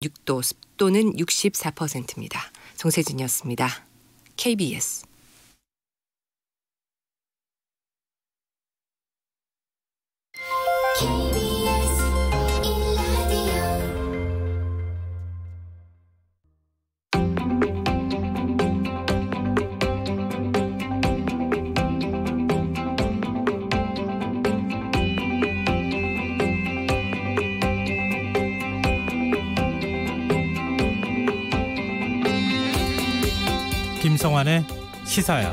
6도, 습도는 64%입니다. 정세진이었습니다. KBS. 김성환의 시사야.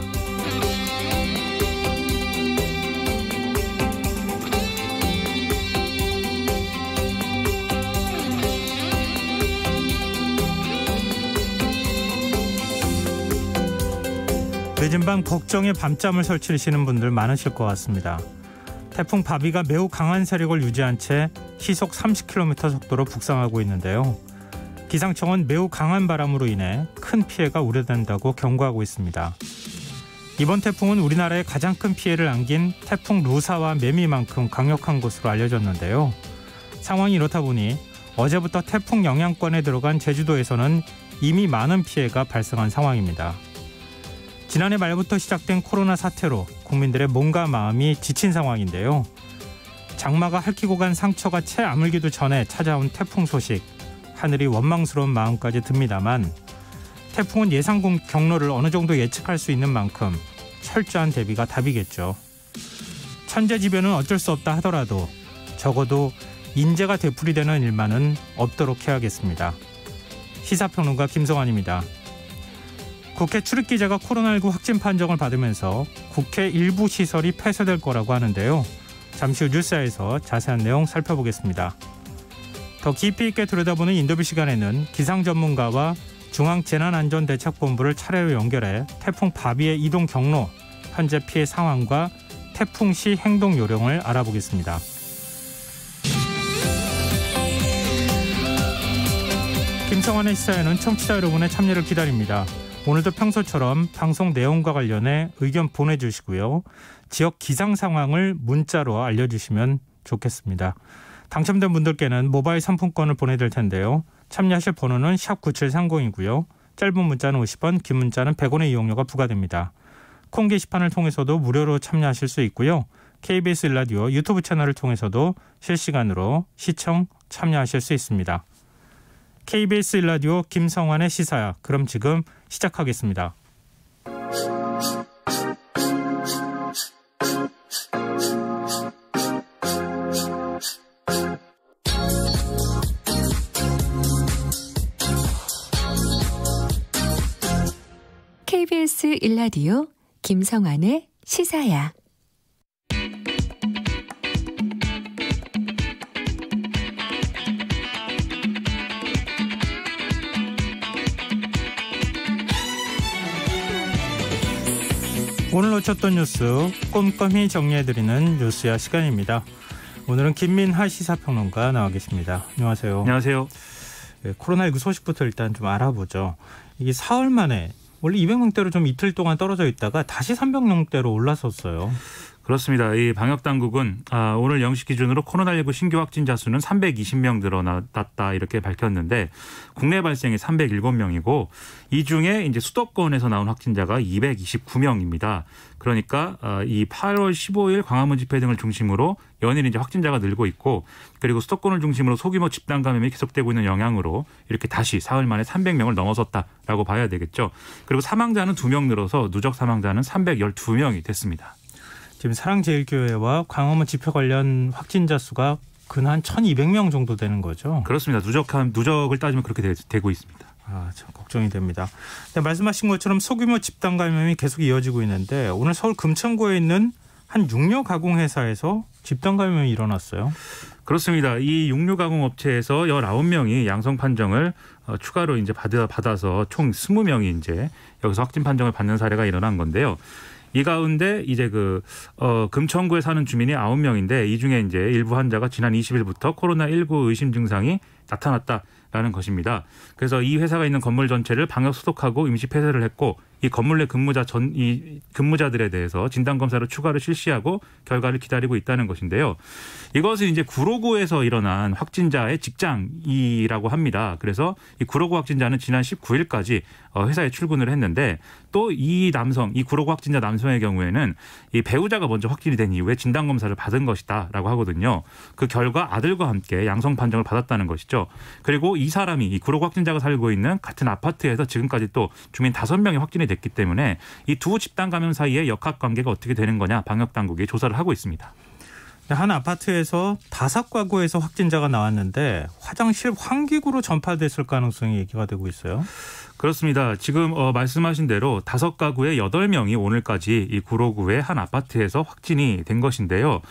늦은 밤 걱정의 밤잠을 설치시는 분들 많으실 것 같습니다. 태풍 바비가 매우 강한 세력을 유지한 채 시속 30km 속도로 북상하고 있는데요. 기상청은 매우 강한 바람으로 인해 큰 피해가 우려된다고 경고하고 있습니다. 이번 태풍은 우리나라에 가장 큰 피해를 안긴 태풍 루사와 매미만큼 강력한 것으로 알려졌는데요. 상황이 이렇다 보니 어제부터 태풍 영향권에 들어간 제주도에서는 이미 많은 피해가 발생한 상황입니다. 지난해 말부터 시작된 코로나 사태로 국민들의 몸과 마음이 지친 상황인데요. 장마가 핥히고 간 상처가 채 아물기도 전에 찾아온 태풍 소식. 하늘이 원망스러운 마음까지 듭니다만 태풍은 예상 경로를 어느 정도 예측할 수 있는 만큼 철저한 대비가 답이겠죠. 천재지변은 어쩔 수 없다 하더라도 적어도 인재가 되풀이되는 일만은 없도록 해야겠습니다. 시사평론가 김성환입니다. 국회 출입기자가 코로나19 확진 판정을 받으면서 국회 일부 시설이 폐쇄될 거라고 하는데요. 잠시 후 뉴스에서 자세한 내용 살펴보겠습니다. 더 깊이 있게 들여다보는 인터뷰 시간에는 기상 전문가와 중앙재난안전대책본부를 차례로 연결해 태풍 바비의 이동 경로, 현재 피해 상황과 태풍 시 행동 요령을 알아보겠습니다. 김성환의 시사에는 청취자 여러분의 참여를 기다립니다. 오늘도 평소처럼 방송 내용과 관련해 의견 보내주시고요. 지역 기상 상황을 문자로 알려주시면 좋겠습니다. 당첨된 분들께는 모바일 상품권을 보내드릴 텐데요. 참여하실 번호는 샵 9730이고요. 짧은 문자는 50원, 긴 문자는 100원의 이용료가 부과됩니다. 콩 게시판을 통해서도 무료로 참여하실 수 있고요. KBS 라디오 유튜브 채널을 통해서도 실시간으로 시청, 참여하실 수 있습니다. KBS 라디오 김성환의 시사야. 그럼 지금 시작하겠습니다. KBS 1라디오 김성환의 시사야. 오늘 놓쳤던 뉴스 꼼꼼히 정리해드리는 뉴스야 시간입니다. 오늘은 김민하 시사평론가 나와 계십니다. 안녕하세요. 안녕하세요. 네, 코로나19 소식부터 일단 좀 알아보죠. 이게 사흘 만에 원래 200명대로 좀 이틀 동안 떨어져 있다가 다시 300명대로 올라섰어요. 그렇습니다. 이 방역당국은 오늘 0시 기준으로 코로나19 신규 확진자 수는 320명 늘어났다 이렇게 밝혔는데 국내 발생이 307명이고 이 중에 이제 수도권에서 나온 확진자가 229명입니다. 그러니까 이 8월 15일 광화문 집회 등을 중심으로 연일 이제 확진자가 늘고 있고 그리고 수도권을 중심으로 소규모 집단 감염이 계속되고 있는 영향으로 이렇게 다시 사흘 만에 300명을 넘어섰다라고 봐야 되겠죠. 그리고 사망자는 2명 늘어서 누적 사망자는 312명이 됐습니다. 지금 사랑제일교회와 광화문 집회 관련 확진자 수가 근한 1,200명 정도 되는 거죠? 그렇습니다. 누적을 따지면 그렇게 되고 있습니다. 참 걱정이 됩니다. 네, 말씀하신 것처럼 소규모 집단 감염이 계속 이어지고 있는데 오늘 서울 금천구에 있는 한 육류 가공 회사에서 집단 감염이 일어났어요. 그렇습니다. 이 육류 가공 업체에서 19명이 양성 판정을 추가로 이제 받아서 총 20명이 이제 여기서 확진 판정을 받는 사례가 일어난 건데요. 이 가운데 이제 금천구에 사는 주민이 9명인데 이 중에 이제 일부 환자가 지난 20일부터 코로나19 의심 증상이 나타났다라는 것입니다. 그래서 이 회사가 있는 건물 전체를 방역 소독하고 임시 폐쇄를 했고 이 건물 내 이 근무자들에 대해서 진단 검사를 추가로 실시하고 결과를 기다리고 있다는 것인데요. 이것은 이제 구로구에서 일어난 확진자의 직장이라고 합니다. 그래서 이 구로구 확진자는 지난 19일까지 회사에 출근을 했는데 또 이 구로구 확진자 남성의 경우에는 이 배우자가 먼저 확진이 된 이후에 진단 검사를 받은 것이다라고 하거든요. 그 결과 아들과 함께 양성 판정을 받았다는 것이죠. 그리고 이 사람이 이 구로구 확진자가 살고 있는 같은 아파트에서 지금까지 또 주민 5명이 확진이 됐기 때문에 이 두 집단 감염 사이의 역학관계가 어떻게 되는 거냐 방역 당국이 조사를 하고 있습니다. 한 아파트에서 5가구에서 확진자가 나왔는데 화장실 환기구로 전파됐을 가능성이 얘기가 되고 있어요. 그렇습니다. 지금 말씀하신 대로 5가구의 8명이 오늘까지 이 구로구의 한 아파트에서 확진이 된 것인데요.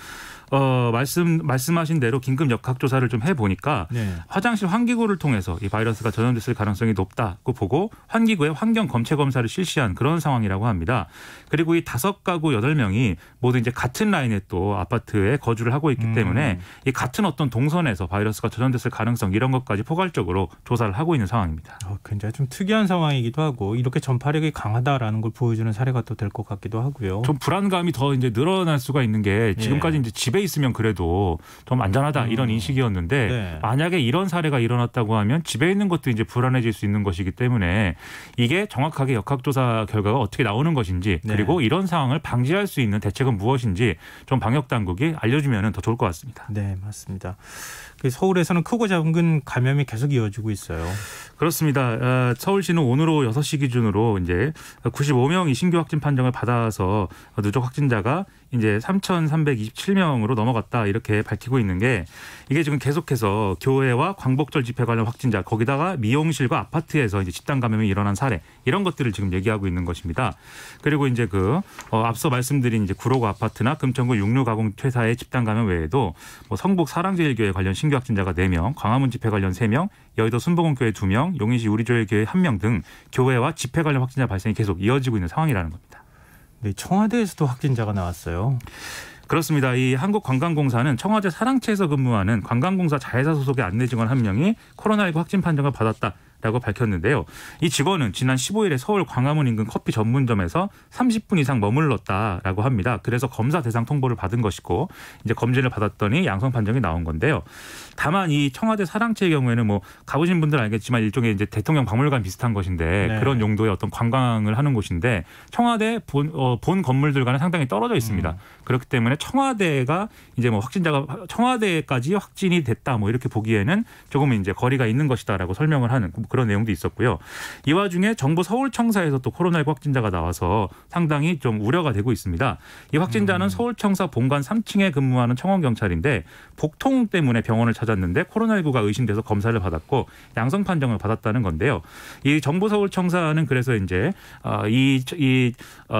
말씀하신 대로 긴급 역학조사를 좀 해보니까 네. 화장실 환기구를 통해서 이 바이러스가 전염됐을 가능성이 높다고 보고 환기구에 환경 검체 검사를 실시한 그런 상황이라고 합니다. 그리고 이 5가구 8명이 모두 이제 같은 라인에 또 아파트에 거주를 하고 있기 때문에 이 같은 어떤 동선에서 바이러스가 전염됐을 가능성 이런 것까지 포괄적으로 조사를 하고 있는 상황입니다. 굉장히 좀 특이한 상황이기도 하고 이렇게 전파력이 강하다라는 걸 보여주는 사례가 또 될 것 같기도 하고요. 좀 불안감이 더 이제 늘어날 수가 있는 게 지금까지 이제 집에 있으면 그래도 좀 안전하다 이런 인식이었는데 네. 만약에 이런 사례가 일어났다고 하면 집에 있는 것도 이제 불안해질 수 있는 것이기 때문에 이게 정확하게 역학조사 결과가 어떻게 나오는 것인지 그리고 이런 상황을 방지할 수 있는 대책은 무엇인지 좀 방역 당국이 알려주면 더 좋을 것 같습니다. 네, 맞습니다. 서울에서는 크고 작은 감염이 계속 이어지고 있어요. 그렇습니다. 서울시는 오늘로 6시 기준으로 이제 95명이 신규 확진 판정을 받아서 누적 확진자가 이제 3,327명으로 넘어갔다 이렇게 밝히고 있는 게 이게 지금 계속해서 교회와 광복절 집회 관련 확진자 거기다가 미용실과 아파트에서 이제 집단 감염이 일어난 사례 이런 것들을 지금 얘기하고 있는 것입니다. 그리고 이제 앞서 말씀드린 이제 구로구 아파트나 금천구 육류가공 퇴사의 집단 감염 외에도 성북 사랑제일교회 관련 신규 확진자가 4명, 광화문 집회 관련 3명, 여의도 순복음교회 2명, 용인시 우리조회교회 1명 등 교회와 집회 관련 확진자 발생이 계속 이어지고 있는 상황이라는 겁니다. 네, 청와대에서도 확진자가 나왔어요. 그렇습니다. 이 한국관광공사는 청와대 사랑채에서 근무하는 관광공사 자회사 소속의 안내 직원 1명이 코로나19 확진 판정을 받았다라고 밝혔는데요. 이 직원은 지난 15일에 서울 광화문 인근 커피 전문점에서 30분 이상 머물렀다라고 합니다. 그래서 검사 대상 통보를 받은 것이고 이제 검진을 받았더니 양성 판정이 나온 건데요. 다만 이 청와대 사랑채의 경우에는 가보신 분들 알겠지만 일종의 이제 대통령 박물관 비슷한 것인데 그런 용도의 어떤 관광을 하는 곳인데 청와대 본 건물들과는 상당히 떨어져 있습니다. 그렇기 때문에 청와대가 이제 확진자가 청와대까지 확진이 됐다 이렇게 보기에는 조금 이제 거리가 있는 것이다라고 설명을 하는 그런 내용도 있었고요. 이 와중에 정부 서울청사에서 또 코로나19 확진자가 나와서 상당히 좀 우려가 되고 있습니다. 이 확진자는 서울청사 본관 3층에 근무하는 청원경찰인데 복통 때문에 병원을 찾았는데 코로나19가 의심돼서 검사를 받았고 양성 판정을 받았다는 건데요. 이 정부 서울청사는 그래서 이제 이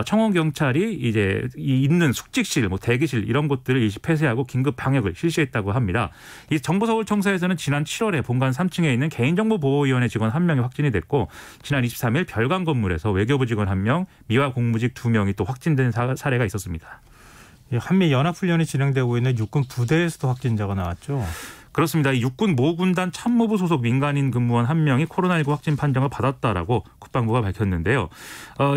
청원경찰이 이제 있는 숙직실, 대기실 이런 곳들을 일시 폐쇄하고 긴급 방역을 실시했다고 합니다. 이 정부 서울청사에서는 지난 7월에 본관 3층에 있는 개인정보보호위원회 직원 1명이 확진이 됐고 지난 23일 별관 건물에서 외교부 직원 1명, 미화 공무직 2명이 또 확진된 사례가 있었습니다. 한미 연합훈련이 진행되고 있는 육군 부대에서도 확진자가 나왔죠. 그렇습니다. 이 육군 모군단 참모부 소속 민간인 근무원 1명이 코로나19 확진 판정을 받았다라고 국방부가 밝혔는데요.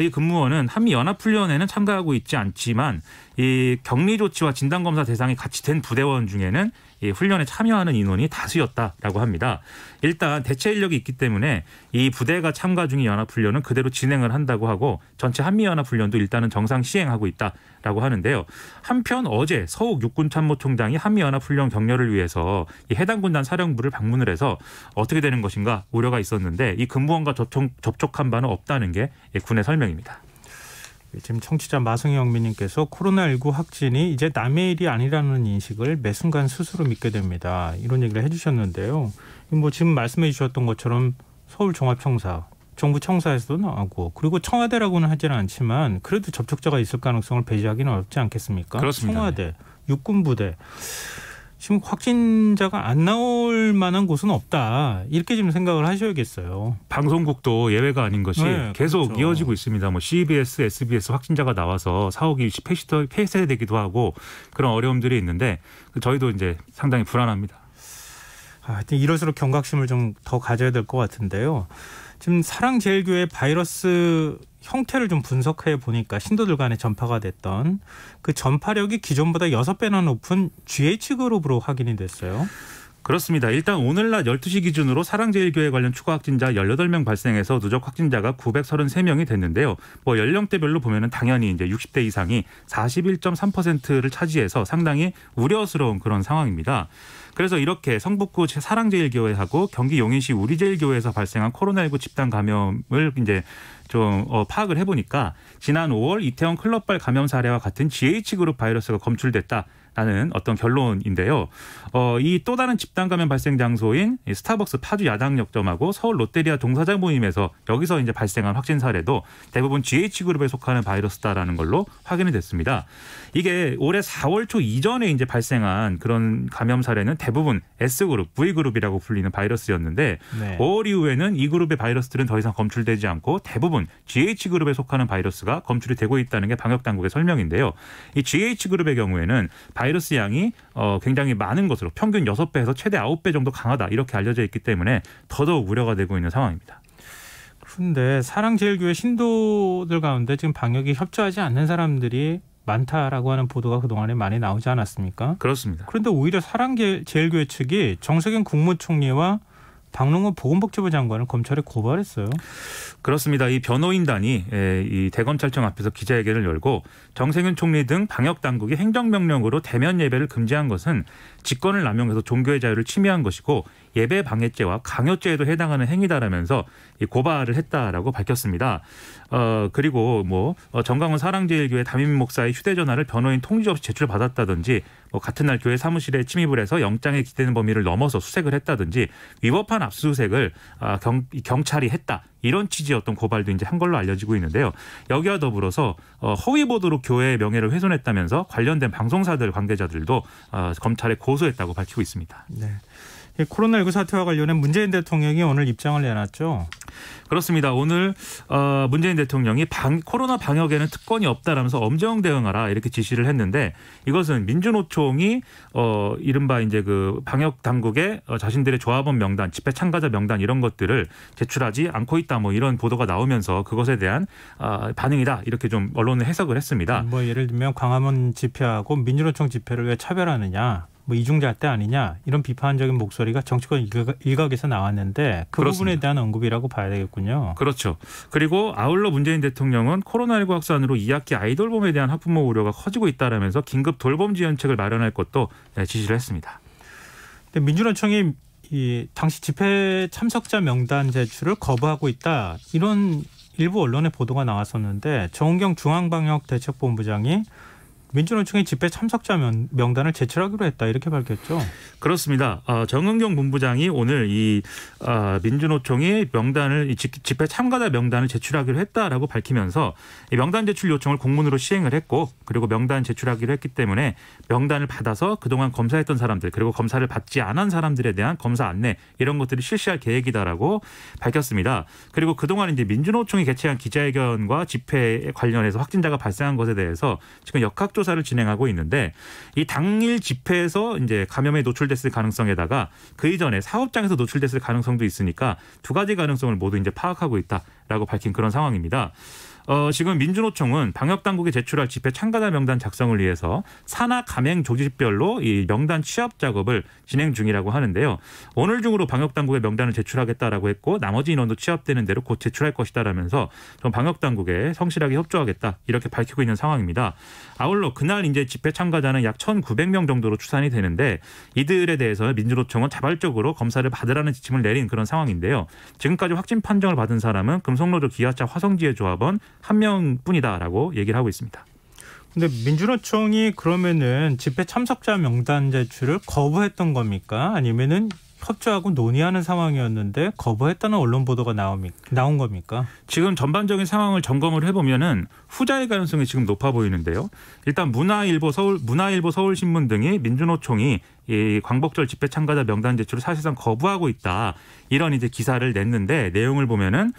이 근무원은 한미연합훈련에는 참가하고 있지 않지만 이 격리조치와 진단검사 대상이 같이 된 부대원 중에는 이 훈련에 참여하는 인원이 다수였다라고 합니다. 일단 대체 인력이 있기 때문에 이 부대가 참가 중인 연합훈련은 그대로 진행을 한다고 하고 전체 한미연합훈련도 일단은 정상 시행하고 있다라고 하는데요. 한편 어제 서욱 육군참모총장이 한미연합훈련 격려를 위해서 이 해당 군단 사령부를 방문을 해서 어떻게 되는 것인가 우려가 있었는데 이 근무원과 접촉한 바는 없다는 게 군의 설명입니다. 지금 청취자 마승영민님께서 코로나19 확진이 이제 남의 일이 아니라는 인식을 매 순간 스스로 믿게 됩니다. 이런 얘기를 해주셨는데요. 지금 말씀해 주셨던 것처럼 서울종합청사, 정부 청사에서도 나오고 그리고 청와대라고는 하지는 않지만 그래도 접촉자가 있을 가능성을 배제하기는 어렵지 않겠습니까? 그렇습니다. 청와대, 육군부대. 지금 확진자가 안 나올 만한 곳은 없다. 이렇게 좀 생각을 하셔야겠어요. 방송국도 예외가 아닌 것이 계속 그렇죠. 이어지고 있습니다. CBS, SBS 확진자가 나와서 사옥이 폐쇄되기도 하고 그런 어려움들이 있는데 저희도 이제 상당히 불안합니다. 하여튼 이럴수록 경각심을 좀 더 가져야 될 것 같은데요. 지금 사랑제일교회 바이러스 형태를 좀 분석해 보니까 신도들 간에 전파가 됐던 그 전파력이 기존보다 6배나 높은 GH그룹으로 확인이 됐어요. 그렇습니다. 일단 오늘 낮 12시 기준으로 사랑제일교회 관련 추가 확진자 18명 발생해서 누적 확진자가 933명이 됐는데요. 뭐 연령대별로 보면은 당연히 이제 60대 이상이 41.3%를 차지해서 상당히 우려스러운 그런 상황입니다. 그래서 이렇게 성북구 사랑제일교회하고 경기 용인시 우리제일교회에서 발생한 코로나19 집단 감염을 이제 좀 파악을 해보니까 지난 5월 이태원 클럽발 감염 사례와 같은 GH그룹 바이러스가 검출됐다라는 어떤 결론인데요. 이 또 다른 집단 감염 발생 장소인 스타벅스 파주 야당역점하고 서울 롯데리아 종사자 모임에서 여기서 이제 발생한 확진 사례도 대부분 GH그룹에 속하는 바이러스다라는 걸로 확인이 됐습니다. 이게 올해 4월 초 이전에 이제 발생한 그런 감염 사례는 대부분 S그룹, V그룹이라고 불리는 바이러스였는데 네. 5월 이후에는 이 그룹의 바이러스들은 더 이상 검출되지 않고 대부분 GH그룹에 속하는 바이러스가 검출이 되고 있다는 게 방역당국의 설명인데요. 이 GH그룹의 경우에는 바이러스 양이 굉장히 많은 것으로 평균 6배에서 최대 9배 정도 강하다 이렇게 알려져 있기 때문에 더더욱 우려가 되고 있는 상황입니다. 그런데 사랑제일교회 신도들 가운데 지금 방역에 협조하지 않는 사람들이 많다라고 하는 보도가 그동안에 많이 나오지 않았습니까? 그렇습니다. 그런데 오히려 사랑제일교회 측이 정세균 국무총리와 박능호 보건복지부 장관을 검찰에 고발했어요. 그렇습니다. 이 변호인단이 이 대검찰청 앞에서 기자회견을 열고 정세균 총리 등 방역당국이 행정명령으로 대면 예배를 금지한 것은 직권을 남용해서 종교의 자유를 침해한 것이고 예배 방해죄와 강요죄에도 해당하는 행위다라면서 고발을 했다라고 밝혔습니다. 그리고 정강훈 사랑제일교회 담임 목사의 휴대전화를 변호인 통지 없이 제출받았다든지 같은 날 교회 사무실에 침입을 해서 영장에 기대는 범위를 넘어서 수색을 했다든지 위법한 압수수색을 경찰이 했다. 이런 취지의 어떤 고발도 이제 한 걸로 알려지고 있는데요. 여기와 더불어서 허위 보도로 교회의 명예를 훼손했다면서 관련된 방송사들 관계자들도 검찰에 고소했다고 밝히고 있습니다. 네. 코로나19 사태와 관련해 문재인 대통령이 오늘 입장을 내놨죠. 그렇습니다. 오늘 문재인 대통령이 코로나 방역에는 특권이 없다라면서 엄정 대응하라 이렇게 지시를 했는데 이것은 민주노총이 이른바 이제 그 방역 당국에 자신들의 조합원 명단, 집회 참가자 명단 이런 것들을 제출하지 않고 있다 이런 보도가 나오면서 그것에 대한 반응이다 이렇게 좀 언론은 해석을 했습니다. 예를 들면 광화문 집회하고 민주노총 집회를 왜 차별하느냐. 이중잣대 아니냐 이런 비판적인 목소리가 정치권 일각에서 나왔는데 그 그렇습니다. 부분에 대한 언급이라고 봐야 되겠군요. 그렇죠. 그리고 아울러 문재인 대통령은 코로나19 확산으로 2학기 아이돌봄에 대한 학부모 우려가 커지고 있다라면서 긴급 돌봄 지원책을 마련할 것도 지시를 했습니다. 근데 민주노총이 당시 집회 참석자 명단 제출을 거부하고 있다 이런 일부 언론의 보도가 나왔었는데 정은경 중앙방역대책본부장이 민주노총이 집회 참석자 명단을 제출하기로 했다 이렇게 밝혔죠. 그렇습니다. 정은경 본부장이 오늘 이 민주노총이 명단을 집회 참가자 명단을 제출하기로 했다라고 밝히면서 이 명단 제출 요청을 공문으로 시행을 했고 그리고 명단 제출하기로 했기 때문에 명단을 받아서 그동안 검사했던 사람들 그리고 검사를 받지 않은 사람들에 대한 검사 안내 이런 것들을 실시할 계획이다라고 밝혔습니다. 그리고 그동안 이제 민주노총이 개최한 기자회견과 집회에 관련해서 확진자가 발생한 것에 대해서 지금 역학조사를 진행하고 있는데 이 당일 집회에서 이제 감염에 노출됐을 가능성에다가 그 이전에 사업장에서 노출됐을 가능성도 있으니까 두 가지 가능성을 모두 이제 파악하고 있다라고 밝힌 그런 상황입니다. 지금 민주노총은 방역당국에 제출할 집회 참가자 명단 작성을 위해서 산하 가맹 조직별로 이 명단 취합 작업을 진행 중이라고 하는데요. 오늘 중으로 방역당국에 명단을 제출하겠다라고 했고 나머지 인원도 취합되는 대로 곧 제출할 것이다라면서 좀 방역당국에 성실하게 협조하겠다 이렇게 밝히고 있는 상황입니다. 아울러 그날 이제 집회 참가자는 약 1,900명 정도로 추산이 되는데 이들에 대해서 민주노총은 자발적으로 검사를 받으라는 지침을 내린 그런 상황인데요. 지금까지 확진 판정을 받은 사람은 금속노조 기아차 화성지회 조합원 1명뿐이다라고 얘기를 하고 있습니다. 근데 민주노총이 그러면은 집회 참석자 명단 제출을 거부했던 겁니까? 아니면은 협조하고 논의하는 상황이었는데 거부했다는 언론 보도가 나온 겁니까? 지금 전반적인 상황을 점검을 해보면은 후자의 가능성이 지금 높아 보이는데요. 일단 문화일보 서울신문 등이 민주노총이 이 광복절 집회 참가자 명단 제출을 사실상 거부하고 있다. 이런 이제 기사를 냈는데 내용을 보면은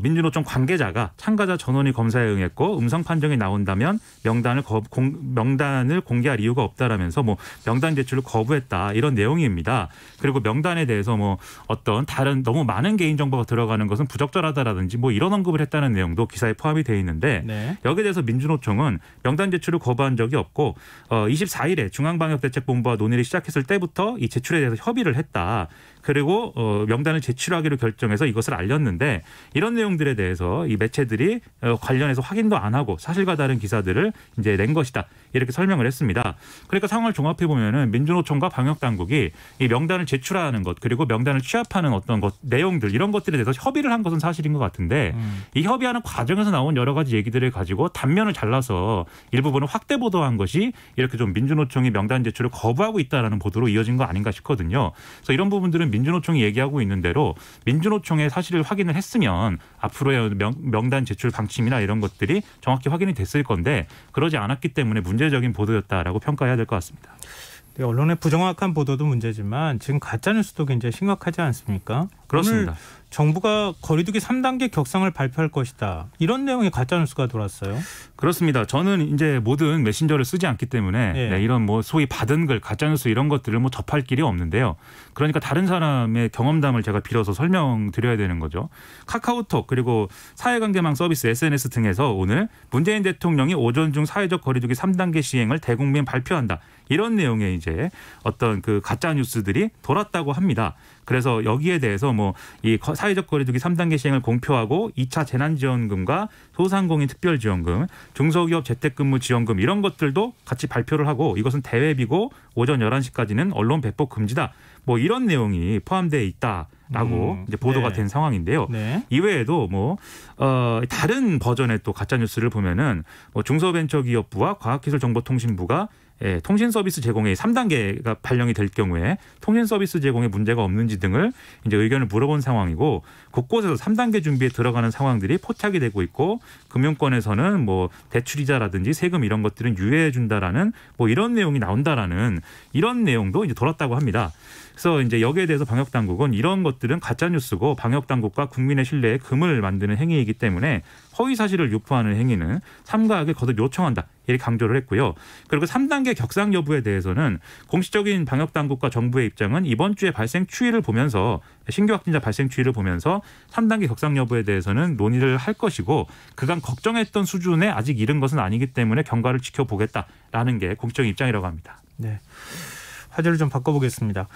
민주노총 관계자가 참가자 전원이 검사에 응했고 음성 판정이 나온다면 명단을 공개할 이유가 없다라면서 뭐 명단 제출을 거부했다 이런 내용입니다. 그리고 명단에 대해서 뭐 어떤 다른 너무 많은 개인 정보가 들어가는 것은 부적절하다라든지 뭐 이런 언급을 했다는 내용도 기사에 포함이 돼 있는데 네. 여기에 대해서 민주노총은 명단 제출을 거부한 적이 없고 24일에 중앙방역대책본부와 논의를 시작했을 때부터 이 제출에 대해서 협의를 했다. 그리고 명단을 제출하기로 결정해서 이것을 알렸는데 이런 내용들에 대해서 이 매체들이 관련해서 확인도 안 하고 사실과 다른 기사들을 이제 낸 것이다. 이렇게 설명을 했습니다. 그러니까 상황을 종합해 보면은 민주노총과 방역 당국이 이 명단을 제출하는 것 그리고 명단을 취합하는 어떤 것 내용들 이런 것들에 대해서 협의를 한 것은 사실인 것 같은데 이 협의하는 과정에서 나온 여러 가지 얘기들을 가지고 단면을 잘라서 일부분을 확대 보도한 것이 이렇게 좀 민주노총이 명단 제출을 거부하고 있다라는 보도로 이어진 거 아닌가 싶거든요. 그래서 이런 부분들은 민주노총이 얘기하고 있는 대로 민주노총의 사실을 확인을 했으면 앞으로의 명단 제출 방침이나 이런 것들이 정확히 확인이 됐을 건데 그러지 않았기 때문에 문제적인 보도였다라고 평가해야 될 것 같습니다. 네, 언론의 부정확한 보도도 문제지만 지금 가짜뉴스도 굉장히 심각하지 않습니까? 그렇습니다. 오늘 정부가 거리두기 3단계 격상을 발표할 것이다. 이런 내용의 가짜뉴스가 돌았어요. 그렇습니다. 저는 이제 모든 메신저를 쓰지 않기 때문에 예. 네, 이런 뭐 소위 받은 글, 가짜뉴스 이런 것들을 뭐 접할 길이 없는데요. 그러니까 다른 사람의 경험담을 제가 빌어서 설명드려야 되는 거죠. 카카오톡 그리고 사회관계망 서비스 SNS 등에서 오늘 문재인 대통령이 오전 중 사회적 거리두기 3단계 시행을 대국민 발표한다. 이런 내용의 이제 어떤 그 가짜뉴스들이 돌았다고 합니다. 그래서 여기에 대해서 뭐 이 사회적 거리두기 3단계 시행을 공표하고 2차 재난지원금과 소상공인 특별지원금, 중소기업 재택근무 지원금 이런 것들도 같이 발표를 하고 이것은 대외비고 오전 11시까지는 언론 배포 금지다. 뭐 이런 내용이 포함되어 있다라고 이제 보도가 네. 된 상황인데요. 네. 이외에도 뭐 다른 버전의 또 가짜 뉴스를 보면은 뭐 중소벤처기업부와 과학기술정보통신부가 통신 서비스 제공의 3단계가 발령이 될 경우에 통신 서비스 제공에 문제가 없는지 등을 이제 의견을 물어본 상황이고 곳곳에서 3단계 준비에 들어가는 상황들이 포착이 되고 있고 금융권에서는 뭐 대출이자라든지 세금 이런 것들은 유예해 준다라는 뭐 이런 내용이 나온다라는 이런 내용도 이제 돌았다고 합니다. 그래서 이제 여기에 대해서 방역 당국은 이런 것들은 가짜 뉴스고 방역 당국과 국민의 신뢰에 금을 만드는 행위이기 때문에 허위 사실을 유포하는 행위는 삼가하게 거듭 요청한다. 이렇게 강조를 했고요. 그리고 3단계 격상 여부에 대해서는 공식적인 방역 당국과 정부의 입장은 이번 주에 발생 추이를 보면서 신규 확진자 발생 추이를 보면서 3단계 격상 여부에 대해서는 논의를 할 것이고 그간 걱정했던 수준에 아직 이른 것은 아니기 때문에 경과를 지켜보겠다라는 게 공식적인 입장이라고 합니다. 네. 화제를 좀 바꿔보겠습니다.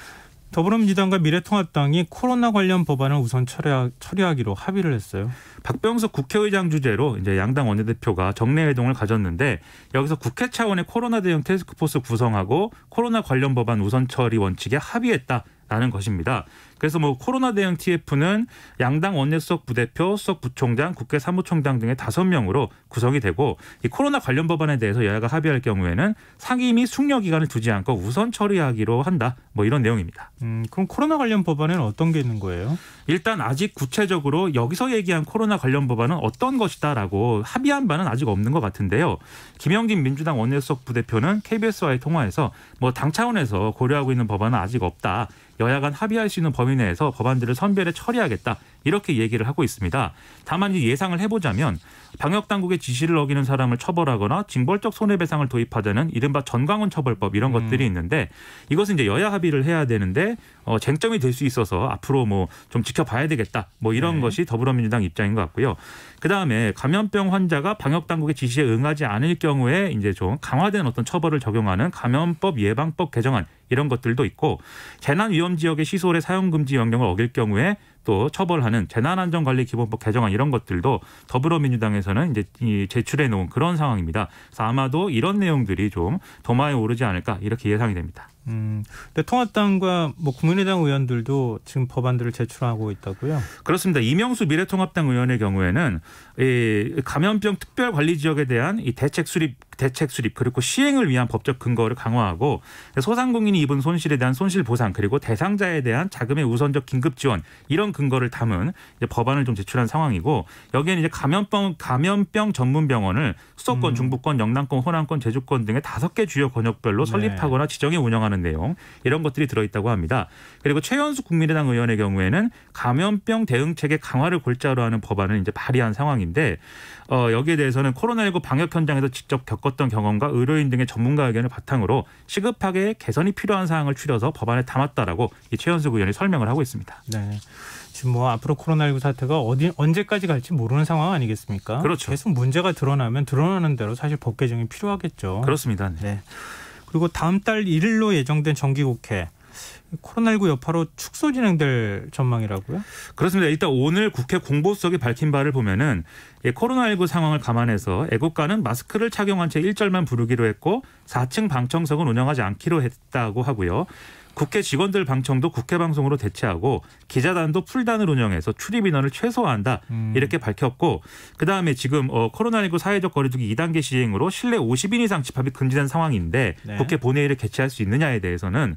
더불어민주당과 미래통합당이 코로나 관련 법안을 우선 처리하기로 합의를 했어요. 박병석 국회의장 주재로 이제 양당 원내대표가 정례회동을 가졌는데 여기서 국회 차원의 코로나 대응 태스크포스 구성하고 코로나 관련 법안 우선 처리 원칙에 합의했다라는 것입니다. 그래서 뭐 코로나 대응 TF는 양당 원내수석 부대표, 수석 부총장, 국회 사무총장 등의 5명으로 구성이 되고 이 코로나 관련 법안에 대해서 여야가 합의할 경우에는 상임 및 숙려 기간을 두지 않고 우선 처리하기로 한다. 뭐 이런 내용입니다. 그럼 코로나 관련 법안에는 어떤 게 있는 거예요? 일단 아직 구체적으로 여기서 얘기한 코로나 관련 법안은 어떤 것이다라고 합의한 바는 아직 없는 것 같은데요. 김영진 민주당 원내수석 부대표는 KBS와의 통화에서 뭐 당 차원에서 고려하고 있는 법안은 아직 없다. 여야 간 합의할 수 있는 범위 내에서 법안들을 선별해 처리하겠다. 이렇게 얘기를 하고 있습니다. 다만 예상을 해보자면 방역당국의 지시를 어기는 사람을 처벌하거나 징벌적 손해배상을 도입하자는 이른바 전광훈 처벌법 이런 것들이 있는데 이것은 이제 여야 합의를 해야 되는데 쟁점이 될 수 있어서 앞으로 뭐 좀 지켜봐야 되겠다. 뭐 이런 것이 더불어민주당 입장인 것 같고요. 그다음에 감염병 환자가 방역당국의 지시에 응하지 않을 경우에 이제 좀 강화된 어떤 처벌을 적용하는 감염법 예방법 개정안 이런 것들도 있고 재난위험지역의 시설의 사용금지 명령을 어길 경우에 또 처벌하는 재난안전관리기본법 개정안 이런 것들도 더불어민주당에서는 이제 제출해 놓은 그런 상황입니다. 그래서 아마도 이런 내용들이 좀 도마에 오르지 않을까 이렇게 예상이 됩니다. 근데 통합당과 뭐 국민의당 의원들도 지금 법안들을 제출하고 있다고요? 그렇습니다. 이명수 미래통합당 의원의 경우에는 이 감염병 특별관리지역에 대한 이 대책 수립 그리고 시행을 위한 법적 근거를 강화하고 소상공인이 입은 손실에 대한 손실 보상 그리고 대상자에 대한 자금의 우선적 긴급 지원 이런 근거를 담은 이제 법안을 좀 제출한 상황이고 여기에는 이제 감염병 전문 병원을 수도권, 중부권, 영남권, 호남권, 제주권 등의 5개 주요 권역별로 설립하거나 지정해 운영하는 강화하는 내용 이런 것들이 들어있다고 합니다. 그리고 최연숙 국민의당 의원의 경우에는 감염병 대응체계 강화를 골자로 하는 법안을 이제 발의한 상황인데 여기에 대해서는 코로나19 방역 현장에서 직접 겪었던 경험과 의료인 등의 전문가 의견을 바탕으로 시급하게 개선이 필요한 사항을 추려서 법안에 담았다라고 이 최연숙 의원이 설명을 하고 있습니다. 네. 지금 뭐 앞으로 코로나19 사태가 언제까지 갈지 모르는 상황 아니겠습니까? 그렇죠. 계속 문제가 드러나면 드러나는 대로 사실 법 개정이 필요하겠죠. 그렇습니다. 네. 그리고 다음 달 1일로 예정된 정기국회. 코로나19 여파로 축소 진행될 전망이라고요? 그렇습니다. 일단 오늘 국회 공보수석이 밝힌 바를 보면은 코로나19 상황을 감안해서 애국가는 마스크를 착용한 채 1절만 부르기로 했고 4층 방청석은 운영하지 않기로 했다고 하고요. 국회 직원들 방청도 국회 방송으로 대체하고 기자단도 풀단을 운영해서 출입 인원을 최소화한다 이렇게 밝혔고 그다음에 지금 코로나19 사회적 거리두기 2단계 시행으로 실내 50인 이상 집합이 금지된 상황인데 네. 국회 본회의를 개최할 수 있느냐에 대해서는